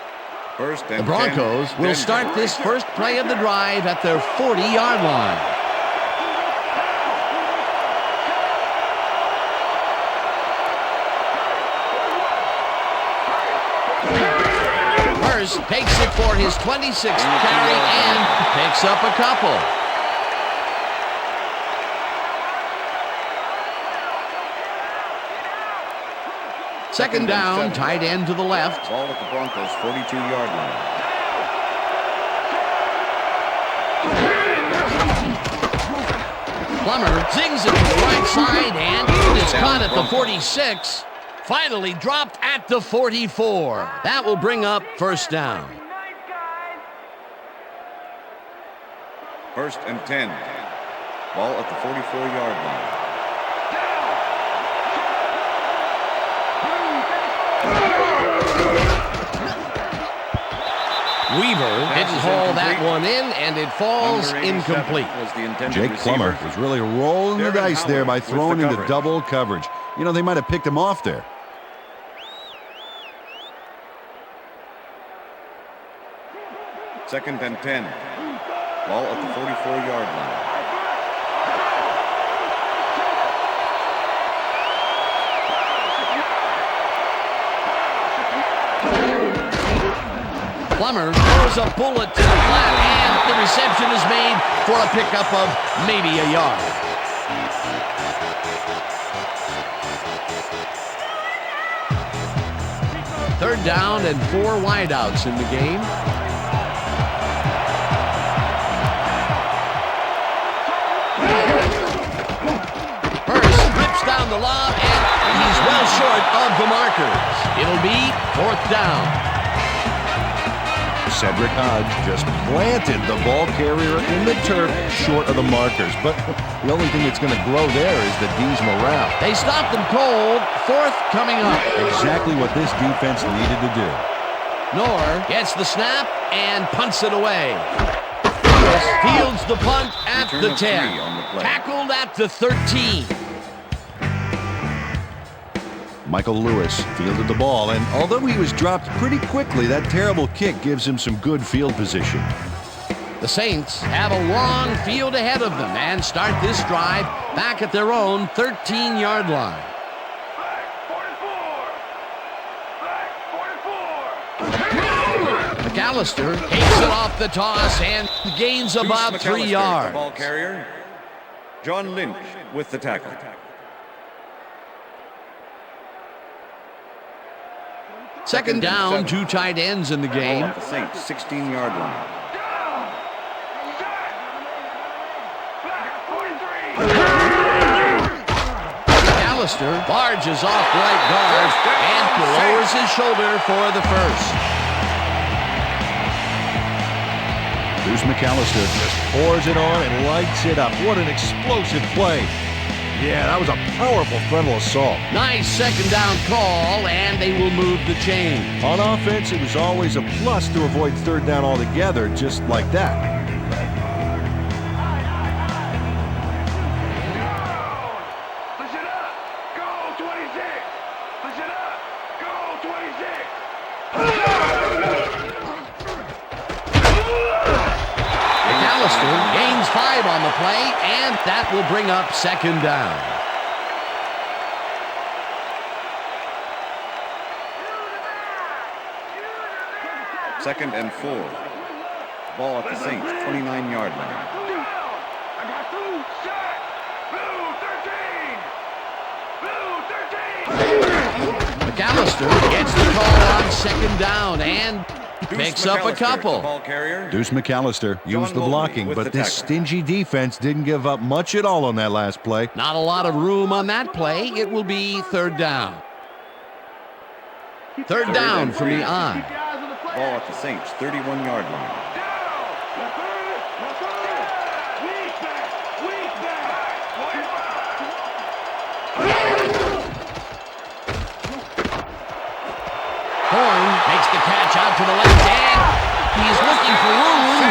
The Broncos will start this first play of the drive at their 40-yard line. Takes it for his 26th carry and picks up a couple. Second down, tight end to the left. Ball at the Broncos' 42-yard line. Plummer zings it to the right side, and it's caught at the 46. Finally dropped at the 44. That will bring up first down. 1st and 10. Ball at the 44-yard line. Weaver didn't haul that one in, and it falls incomplete. Jake Plummer was really rolling the dice there by throwing into double coverage. You know, they might have picked him off there. Second and 10. Ball at the 44-yard line. Plummer throws a bullet to the flat, and the reception is made for a pickup of maybe a yard. Third down and 4 wideouts in the game. Down the lob, and he's well short of the markers. It'll be 4th down. Cedric Hodge just planted the ball carrier in the turf short of the markers. But the only thing that's going to grow there is the D's morale. They stopped them cold. 4th coming up. Exactly what this defense needed to do. Knorr gets the snap and punts it away. Fields the punt at the 10. Tackled at the 13. Michael Lewis fielded the ball, and although he was dropped pretty quickly, that terrible kick gives him some good field position. The Saints have a long field ahead of them and start this drive back at their own 13-yard line. McAllister takes it off the toss and gains about 3 yards. Ball carrier. John Lynch with the tackle. Second down, 2 tight ends in the game. Ball at the Saints' 16-yard line. McAllister barges off right guard and lowers his shoulder for the first. Bruce McAllister just pours it on and lights it up. What an explosive play. Yeah, that was a powerful frontal assault. Nice second down call, and they will move the chain. On offense, it was always a plus to avoid third down altogether, just like that. Listen up! Go 26! Listen up! Go 26! McAllister gains 5 on the play, and that will bring up second down. Second and 4. Ball at the Saints, 29-yard line. I got two. Shot. Blue 13. Blue 13. McAllister gets the call on second down and picks up a couple. Ball carrier. Deuce McAllister used the Mobley blocking, with but the this tackle. stingy defense didn't give up much at all on that last play. Not a lot of room on that play. It will be third down. Third down from the I. Ball at the Saints, 31-yard line. Horn makes the catch out to the left, and he's looking for room.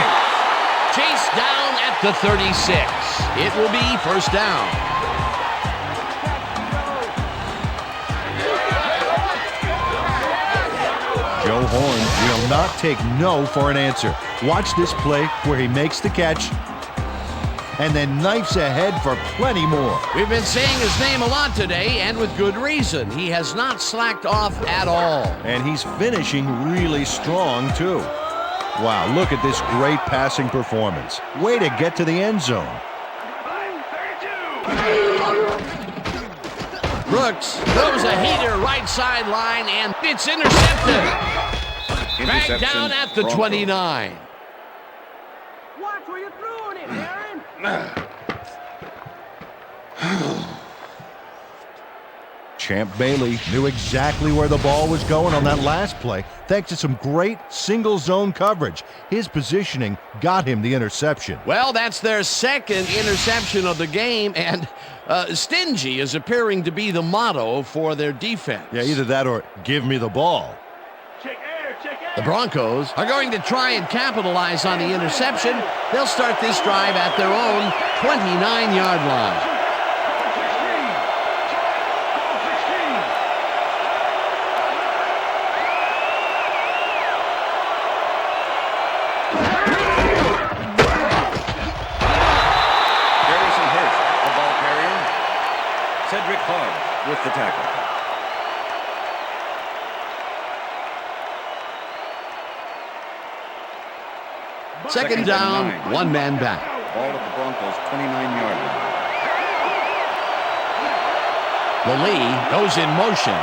Chased down at the 36. It will be first down. Joe Horn will not take no for an answer. Watch this play where he makes the catch and then knifes ahead for plenty more. We've been saying his name a lot today, and with good reason. He has not slacked off at all. And he's finishing really strong, too. Wow, look at this great passing performance. Way to get to the end zone. Brooks throws a heater right sideline, and it's intercepted. Dragged down at the Broncos. 29. Watch where you're throwing it, Aaron. Champ Bailey knew exactly where the ball was going on that last play, thanks to some great single zone coverage. His positioning got him the interception. Well, that's their second interception of the game, and stingy is appearing to be the motto for their defense. Yeah, either that or give me the ball. Check air, check air. The Broncos are going to try and capitalize on the interception. They'll start this drive at their own 29-yard line. With the tackle. Second down, 9. one man back. Ball at the Broncos, 29-yard line. Lee goes in motion.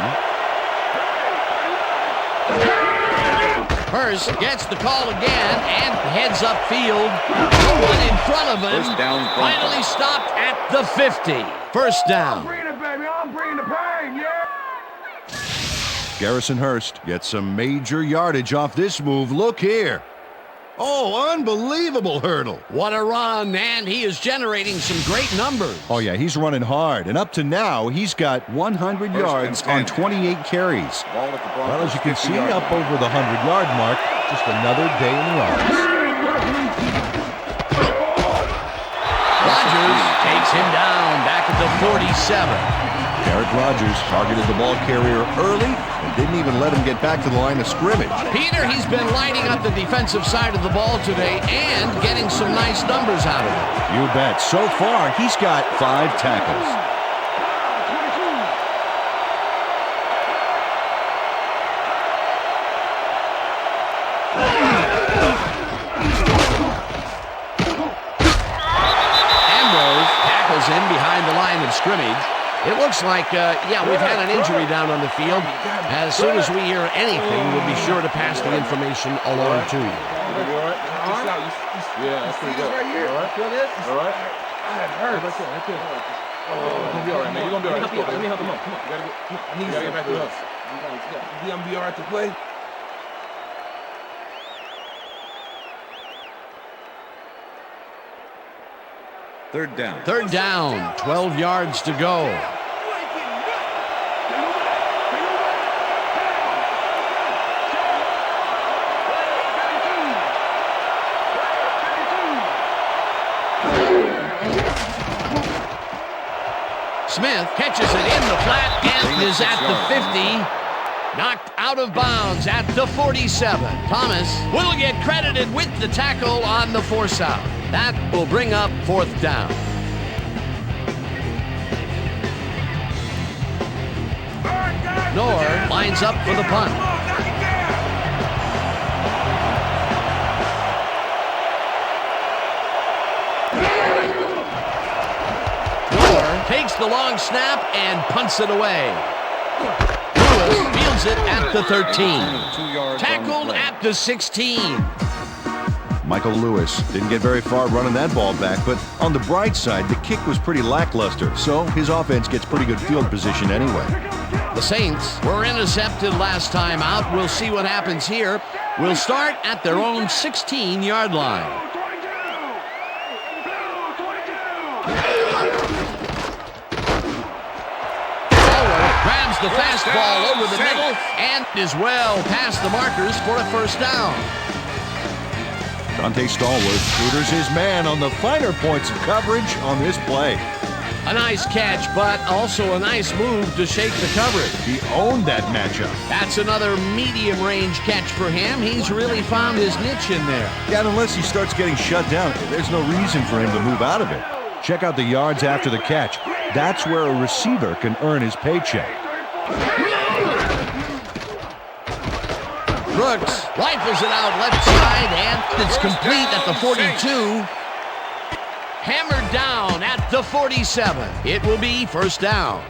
Hurst gets the call again and heads upfield. No one in front of him. First down, Broncos. Finally stopped at the 50. First down. Bring it, baby. I'm bringing the pain, yeah. Garrison Hurst gets some major yardage off this move. Look here. Oh, unbelievable hurdle. What a run, and he is generating some great numbers. Oh, yeah, he's running hard. And up to now, he's got 100 First yards and on 10. 28 carries. Ball at the Broncos, Well, as you can see, 50-yard up line. over the 100-yard mark. Just another day in the office. Rodgers takes him down back at the 47. Garrett Rodgers targeted the ball carrier early and didn't even let him get back to the line of scrimmage. Peter, he's been lighting up the defensive side of the ball today and getting some nice numbers out of it. You bet. So far, he's got 5 tackles. Ambrose tackles him behind the line of scrimmage. It looks like, we've had an injury down on the field. As soon as we hear anything, we'll be sure to pass the information along to you. Yeah, that's pretty good. Right here. All right. Feel this? All right. That hurts. Right there, right there. You're gonna be all right, man. You're gonna be all right. Let me help you. Come on. You gotta get back to us. You gonna be all right to play? Third down. Third down, 12 yards to go. Smith catches it in the flat and is at the 50. Knocked out of bounds at the 47. Thomas will get credited with the tackle on the force out. That will bring up fourth down. Knorr lines up for the punt. the long snap and punts it away. Lewis fields it at the 13. 2 yards Tackled at the 16. Michael Lewis didn't get very far running that ball back, but on the bright side, the kick was pretty lackluster, so his offense gets pretty good field position anyway. The Saints were intercepted last time out. We'll see what happens here. We'll start at their own 16-yard line. Grabs the fastball over the middle and is well past the markers for a first down. Dante Stallworth tutors his man on the finer points of coverage on this play. A nice catch, but also a nice move to shake the coverage. He owned that matchup. That's another medium-range catch for him. He's really found his niche in there. Yeah, and unless he starts getting shut down, there's no reason for him to move out of it. Check out the yards after the catch. That's where a receiver can earn his paycheck. Brooks rifles it out left side, and it's complete at the 42. Hammered down at the 47. It will be first down.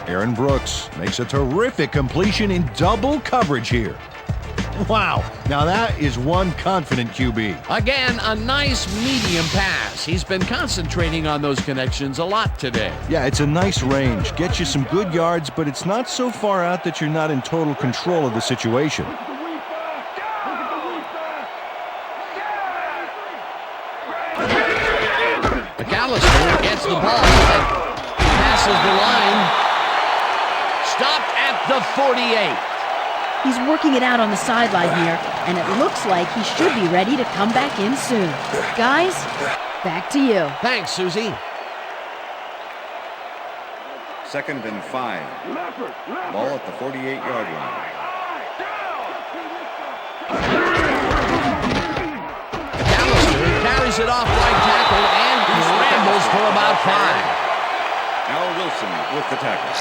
Aaron Brooks makes a terrific completion in double coverage here. Wow, now that is one confident QB. Again, a nice medium pass. He's been concentrating on those connections a lot today. Yeah, it's a nice range. Gets you some good yards, but it's not so far out that you're not in total control of the situation. McAllister gets the ball and passes the line. Stopped at the 48. He's working it out on the sideline here, and it looks like he should be ready to come back in soon. Guys, back to you. Thanks, Susie. 2nd and 5. Ball at the 48-yard line. McAllister carries it off right tackle and scrambles for about 5. Al Wilson with the tackle.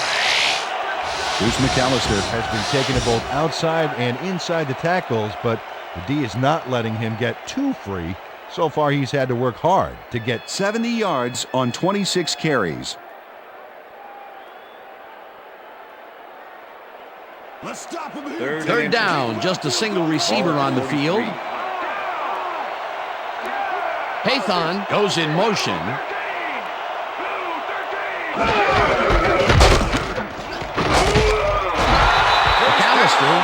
Bruce McAllister has been taking it both outside and inside the tackles, but the D is not letting him get too free. So far, he's had to work hard to get 70 yards on 26 carries. Third down, just a single receiver on the field. Haython goes in motion.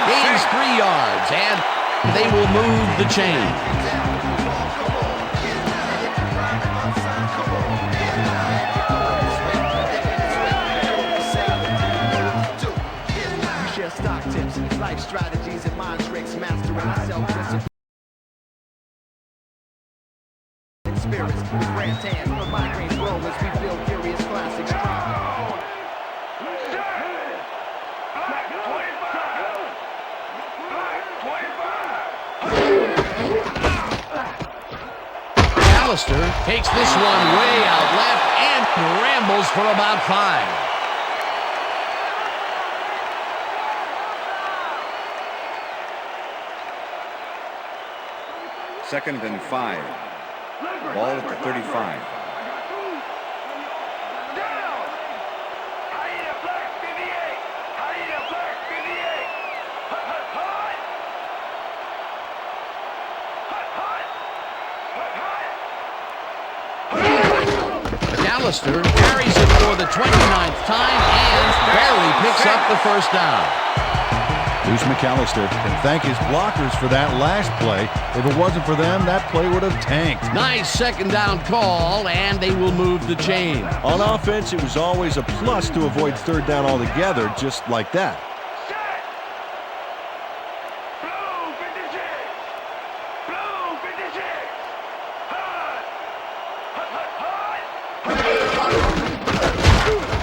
Gains 3 yards, and they will move the chain. We share stock tips, life strategies, and mind tricks, mastering self-discipline. Spirits with grand hands, the migraines grow as we build furious classics. McAllister takes this one way out left and rambles for about 5. Second and 5. Ball at the 35. McAllister carries it for the 29th time and barely picks up the first down. Bruce McAllister can thank his blockers for that last play. If it wasn't for them, that play would have tanked. Nice second down call, and they will move the chain. On offense, it was always a plus to avoid third down altogether, just like that.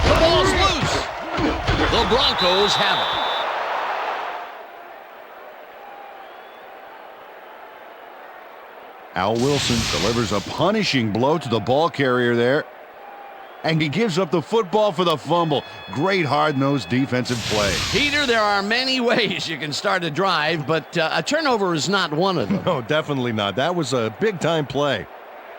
The ball's loose. The Broncos have it. Al Wilson delivers a punishing blow to the ball carrier there. And he gives up the football for the fumble. Great hard-nosed defensive play. Peter, there are many ways you can start a drive, but a turnover is not one of them. No, definitely not. That was a big-time play.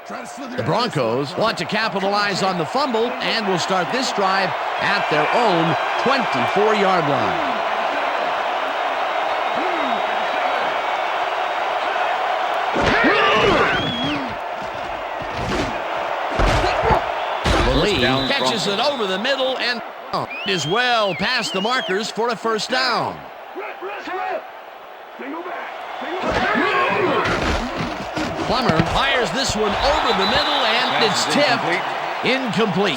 The Broncos want to capitalize on the fumble and will start this drive at their own 24-yard line. Lee catches it over the middle and is well past the markers for a first down. Plummer fires this one over the middle and it's tipped incomplete.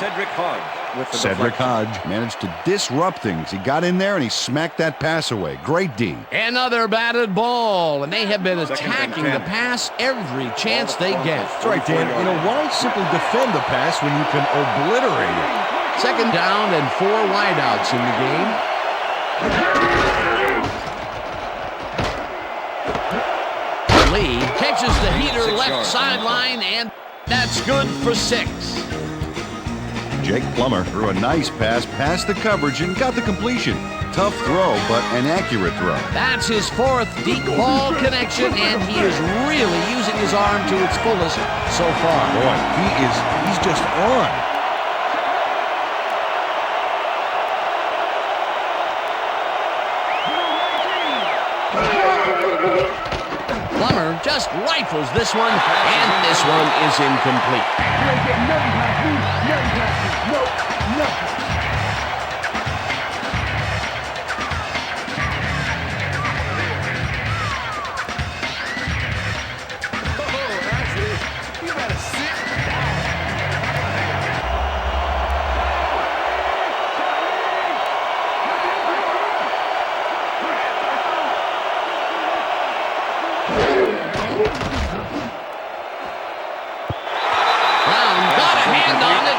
Cedric Hodge managed to disrupt things. He got in there and he smacked that pass away. Great D. Another batted ball, and they have been attacking the pass every chance they get. That's right, Dan. You know, why simply defend the pass when you can obliterate it? Second down and 4 wideouts in the game. Lee catches the heater left sideline, and that's good for 6. Jake Plummer threw a nice pass past the coverage and got the completion. Tough throw, but an accurate throw. That's his 4th deep ball connection, and he is really using his arm to its fullest so far. Boy, he's just on. Plummer just rifles this one, and this one is incomplete.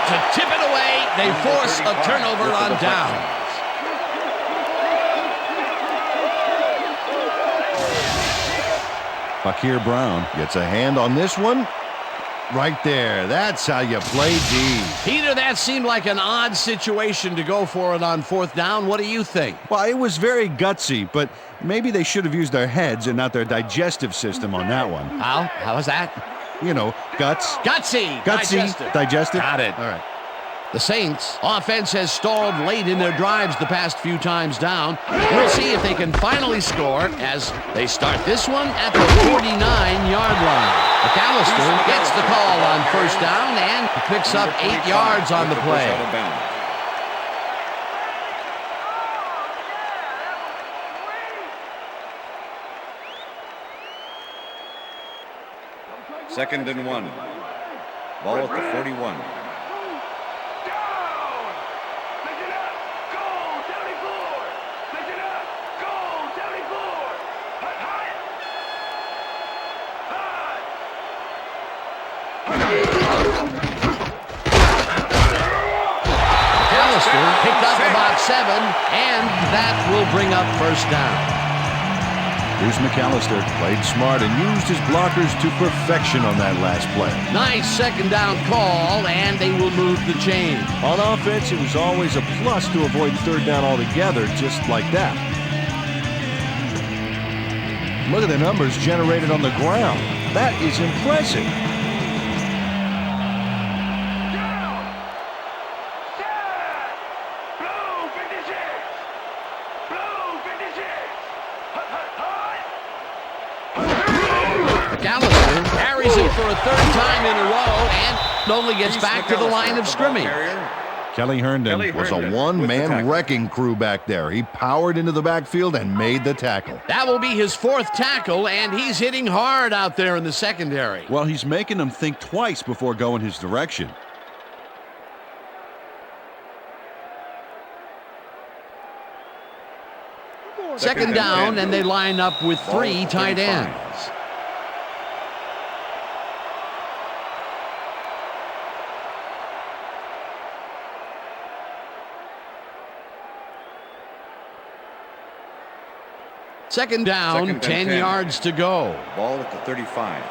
To tip it away, they force a turnover on downs. Fakir Brown gets a hand on this one. Right there. That's how you play D. Peter, that seemed like an odd situation to go for it on 4th down. What do you think? Well, it was very gutsy, but maybe they should have used their heads and not their digestive system on that one. How was that? You know, guts. Gutsy. Digestive. Got it. All right. The Saints offense has stalled late in their drives the past few times down. We'll see if they can finally score as they start this one at the 49-yard line. McAllister gets the call on 1st down and picks up 8 yards on the play. Second and 1. Ball at the 41. McAllister picked up about 7, and that will bring up 1st down. Here's McAllister. Played smart and used his blockers to perfection on that last play. Nice 2nd down call, and they will move the chain. On offense, it was always a plus to avoid 3rd down altogether, just like that. Look at the numbers generated on the ground. That is impressive. McAllister carries it for a 3rd time in a row and only gets back to the line of scrimmage. Kelly Herndon was a one-man wrecking crew back there. He powered into the backfield and made the tackle. That will be his 4th tackle, and he's hitting hard out there in the secondary. Well, he's making them think twice before going his direction. Second down, and they line up with 3 tight ends. Second down, 10 yards to go. Ball at the 35.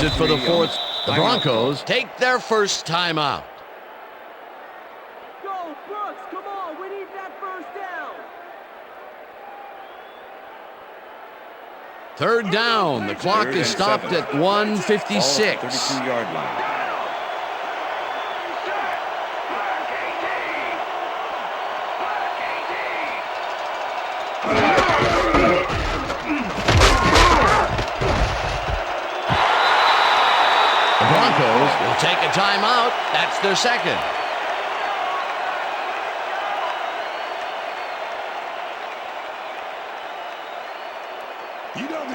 does it for the fourth. The Broncos take their first timeout. Go, Brooks, come on, we need that first down. Third down. The clock is stopped at 1:56. 32-yard line. The Broncos will take a timeout. That's their second.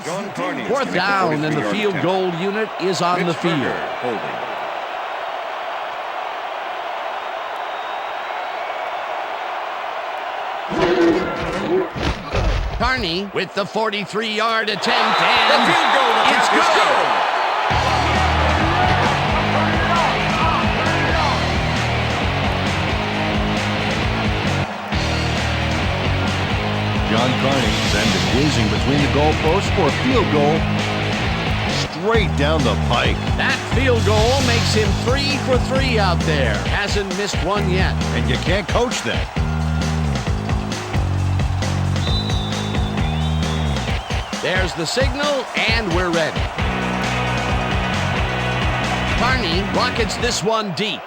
John Carney. Fourth down, and the field goal unit is on the field. Holding. Carney with the 43-yard attempt, and it's good. John Carney sends it whizzing between the goalposts for a field goal straight down the pike. That field goal makes him 3 for 3 out there. Hasn't missed one yet. And you can't coach that. There's the signal, and we're ready. Carney rockets this one deep.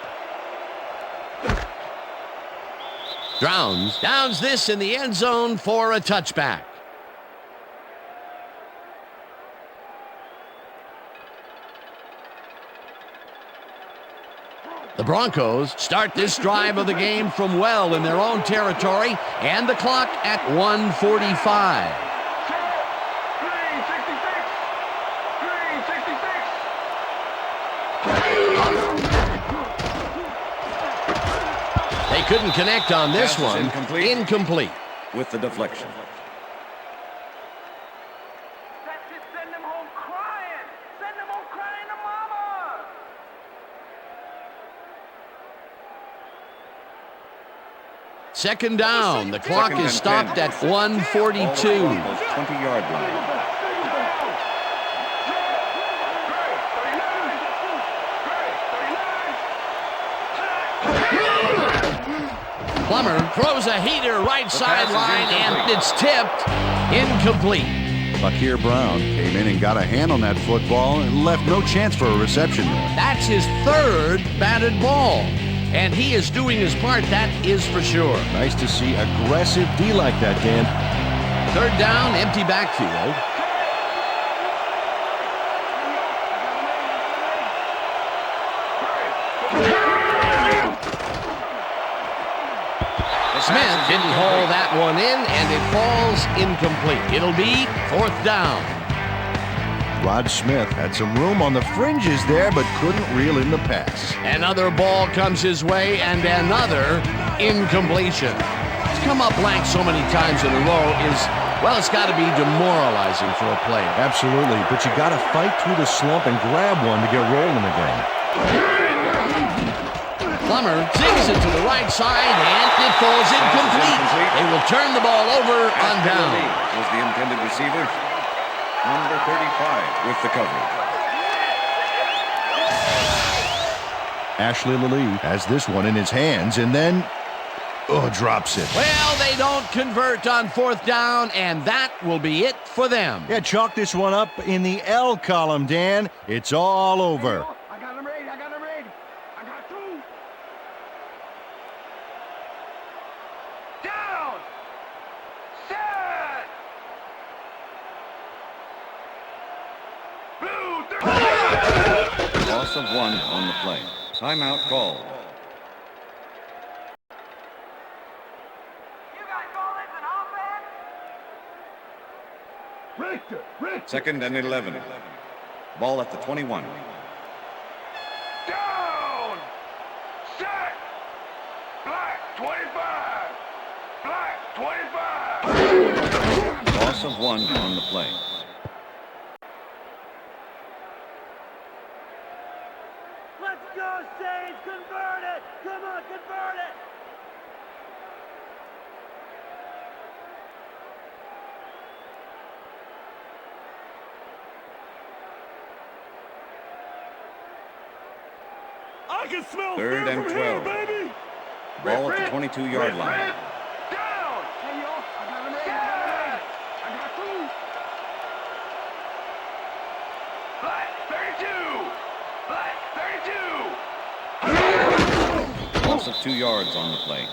Downs this in the end zone for a touchback. The Broncos start this drive of the game from well in their own territory, and the clock at 1:45. They couldn't connect on this Pass is one. Incomplete. With the deflection. That's it. Send them home crying. Send them home crying to mama. Second down. The clock Second is and stopped 10. at 1:42. 20-yard line. Plummer throws a heater right sideline, and it's tipped. Incomplete. Fakir Brown came in and got a hand on that football and left no chance for a reception there. That's his third batted ball, and he is doing his part, that is for sure. Nice to see aggressive D like that, Dan. Third down, empty backfield. Smith didn't haul that one in, and it falls incomplete. It'll be fourth down. Rod Smith had some room on the fringes there, but couldn't reel in the pass. Another ball comes his way, and another incompletion. To come up blank so many times in a row is, well, it's got to be demoralizing for a player. Absolutely, but you got to fight through the slump and grab one to get rolling again. Plummer zings it to the right side, and it falls incomplete. They will turn the ball over on down. Was the intended receiver. Number 35 with the coverage. Ashley Lally has this one in his hands and then drops it. Well, they don't convert on fourth down, and that will be it for them. Yeah, chalk this one up in the L column, Dan. It's all over. I got him ready. I got him ready. I got two. Down. Set. Blue. Loss of 1 on the play. Timeout called. You guys call this an offense? Richter. Second and 11. Ball at the 21. Down. Set. Black 25. Black 25. Loss of 1 on the play. Let's go, Saints. Convert it. Come on, convert it. can smell 3rd fear and from 12. here, baby. Ball at the 22-yard line. Down. Hey, yo, I got him ready. I got two. Black 32. Loss of 2 yards on the play.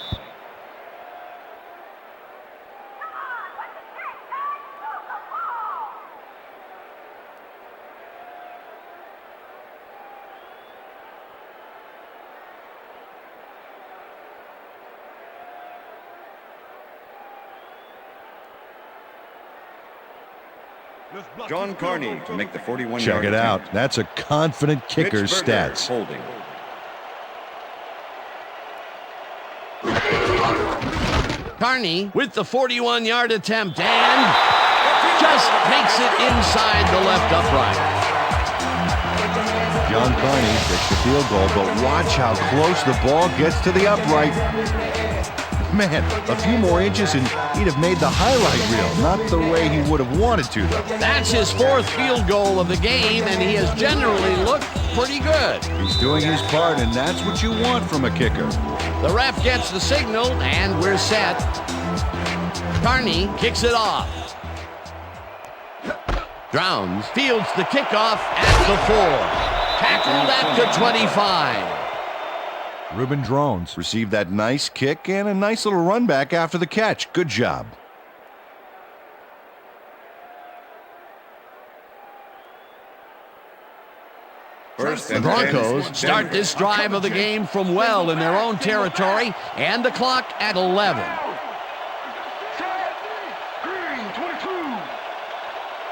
John Carney to make the 41-yard Check it out. attempt. That's a confident kicker's Mitch Berger stats. holding. Carney with the 41-yard attempt and just makes it inside the left upright. John Carney takes the field goal, but watch how close the ball gets to the upright. Man, a few more inches and he'd have made the highlight reel. Not the way he would have wanted to, though. That's his 4th field goal of the game, and he has generally looked pretty good. He's doing his part, and that's what you want from a kicker. The ref gets the signal, and we're set. Carney kicks it off. Drowns fields the kickoff at the 4. Tackled at the 25. Ruben Drones received that nice kick and a nice little run back after the catch. Good job. The Broncos start this drive of the game from well in their own territory, and the clock at 11. Green 22.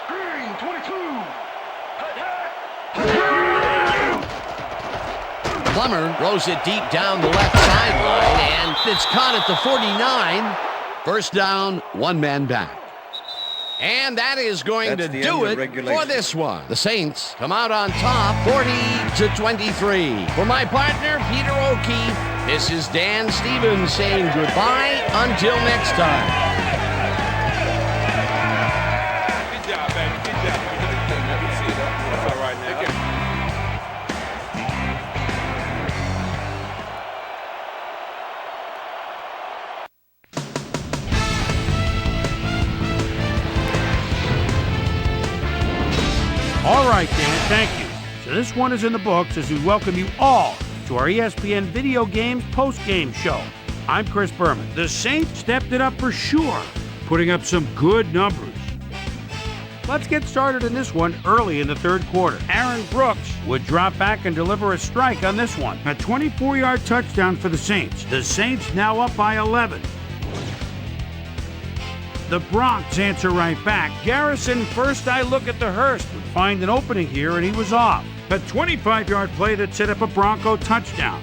Green 22. Plummer throws it deep down the left sideline, and it's caught at the 49. First down, 1 man back. And that is going to do it for this one. The Saints come out on top, 40-23. For my partner, Peter O'Keefe, this is Dan Stevens saying goodbye until next time. Good job, baby. Good job. That's all right now. All right, Dan, thank you. So this one is in the books as we welcome you all to our ESPN Video Games post-game show. I'm Chris Berman. The Saints stepped it up for sure, putting up some good numbers. Let's get started in this one early in the 3rd quarter. Aaron Brooks would drop back and deliver a strike on this one. A 24-yard touchdown for the Saints. The Saints now up by 11. The Broncos answer right back. Garrison, first I look at the Hurst, would find an opening here, and he was off. A 25-yard play that set up a Bronco touchdown.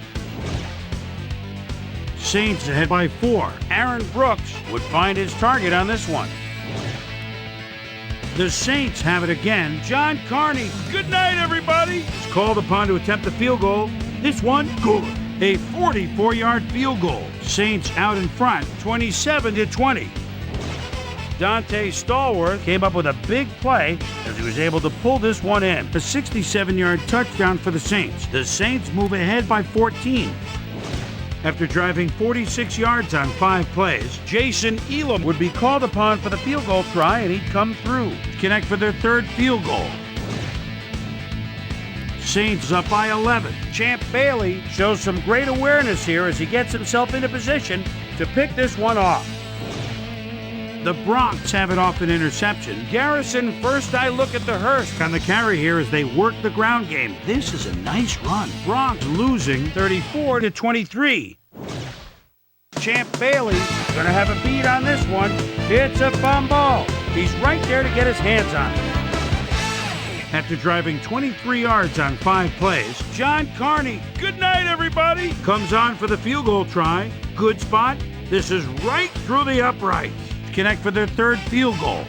Saints ahead by 4. Aaron Brooks would find his target on this one. The Saints have it again. John Carney, good night, everybody, is called upon to attempt the field goal. This one, good. A 44-yard field goal. Saints out in front, 27-20. Dante Stallworth came up with a big play as he was able to pull this one in. A 67-yard touchdown for the Saints. The Saints move ahead by 14. After driving 46 yards on 5 plays, Jason Elam would be called upon for the field goal try, and he'd come through to connect for their 3rd field goal. Saints up by 11. Champ Bailey shows some great awareness here as he gets himself into position to pick this one off. The Broncos have it off an interception. Garrison, first I look at the Hurst on the carry here as they work the ground game. This is a nice run. Broncos losing 34-23. Champ Bailey gonna have a beat on this one. It's a fumble. He's right there to get his hands on it. After driving 23 yards on 5 plays, John Carney, good night everybody, comes on for the field goal try. Good spot. This is right through the uprights. Connect for their 3rd field goal.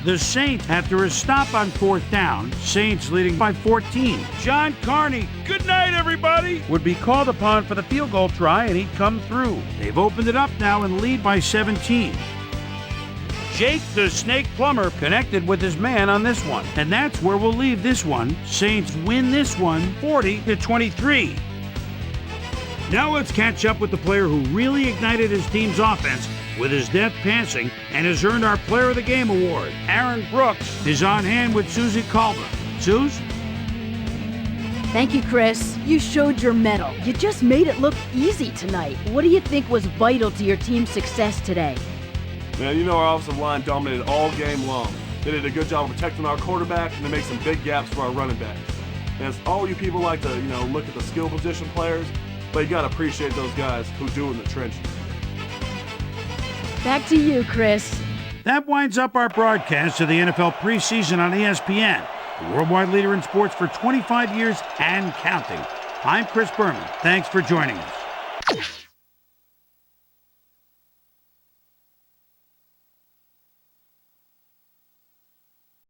The Saints, after a stop on 4th down, Saints leading by 14. John Carney, good night everybody, would be called upon for the field goal try, and he'd come through. They've opened it up now and lead by 17. Jake the Snake Plumber connected with his man on this one. And that's where we'll leave this one. Saints win this one 40-23. Now let's catch up with the player who really ignited his team's offense with his deft passing and has earned our Player of the Game award. Aaron Brooks is on hand with Susie Calder. Suze? Thank you, Chris. You showed your mettle. You just made it look easy tonight. What do you think was vital to your team's success today? Man, you know our offensive line dominated all game long. They did a good job of protecting our quarterback, and they made some big gaps for our running backs. And all you people like to, look at the skill position players, but you got to appreciate those guys who do in the trenches. Back to you, Chris. That winds up our broadcast of the NFL preseason on ESPN, the worldwide leader in sports for 25 years and counting. I'm Chris Berman. Thanks for joining us.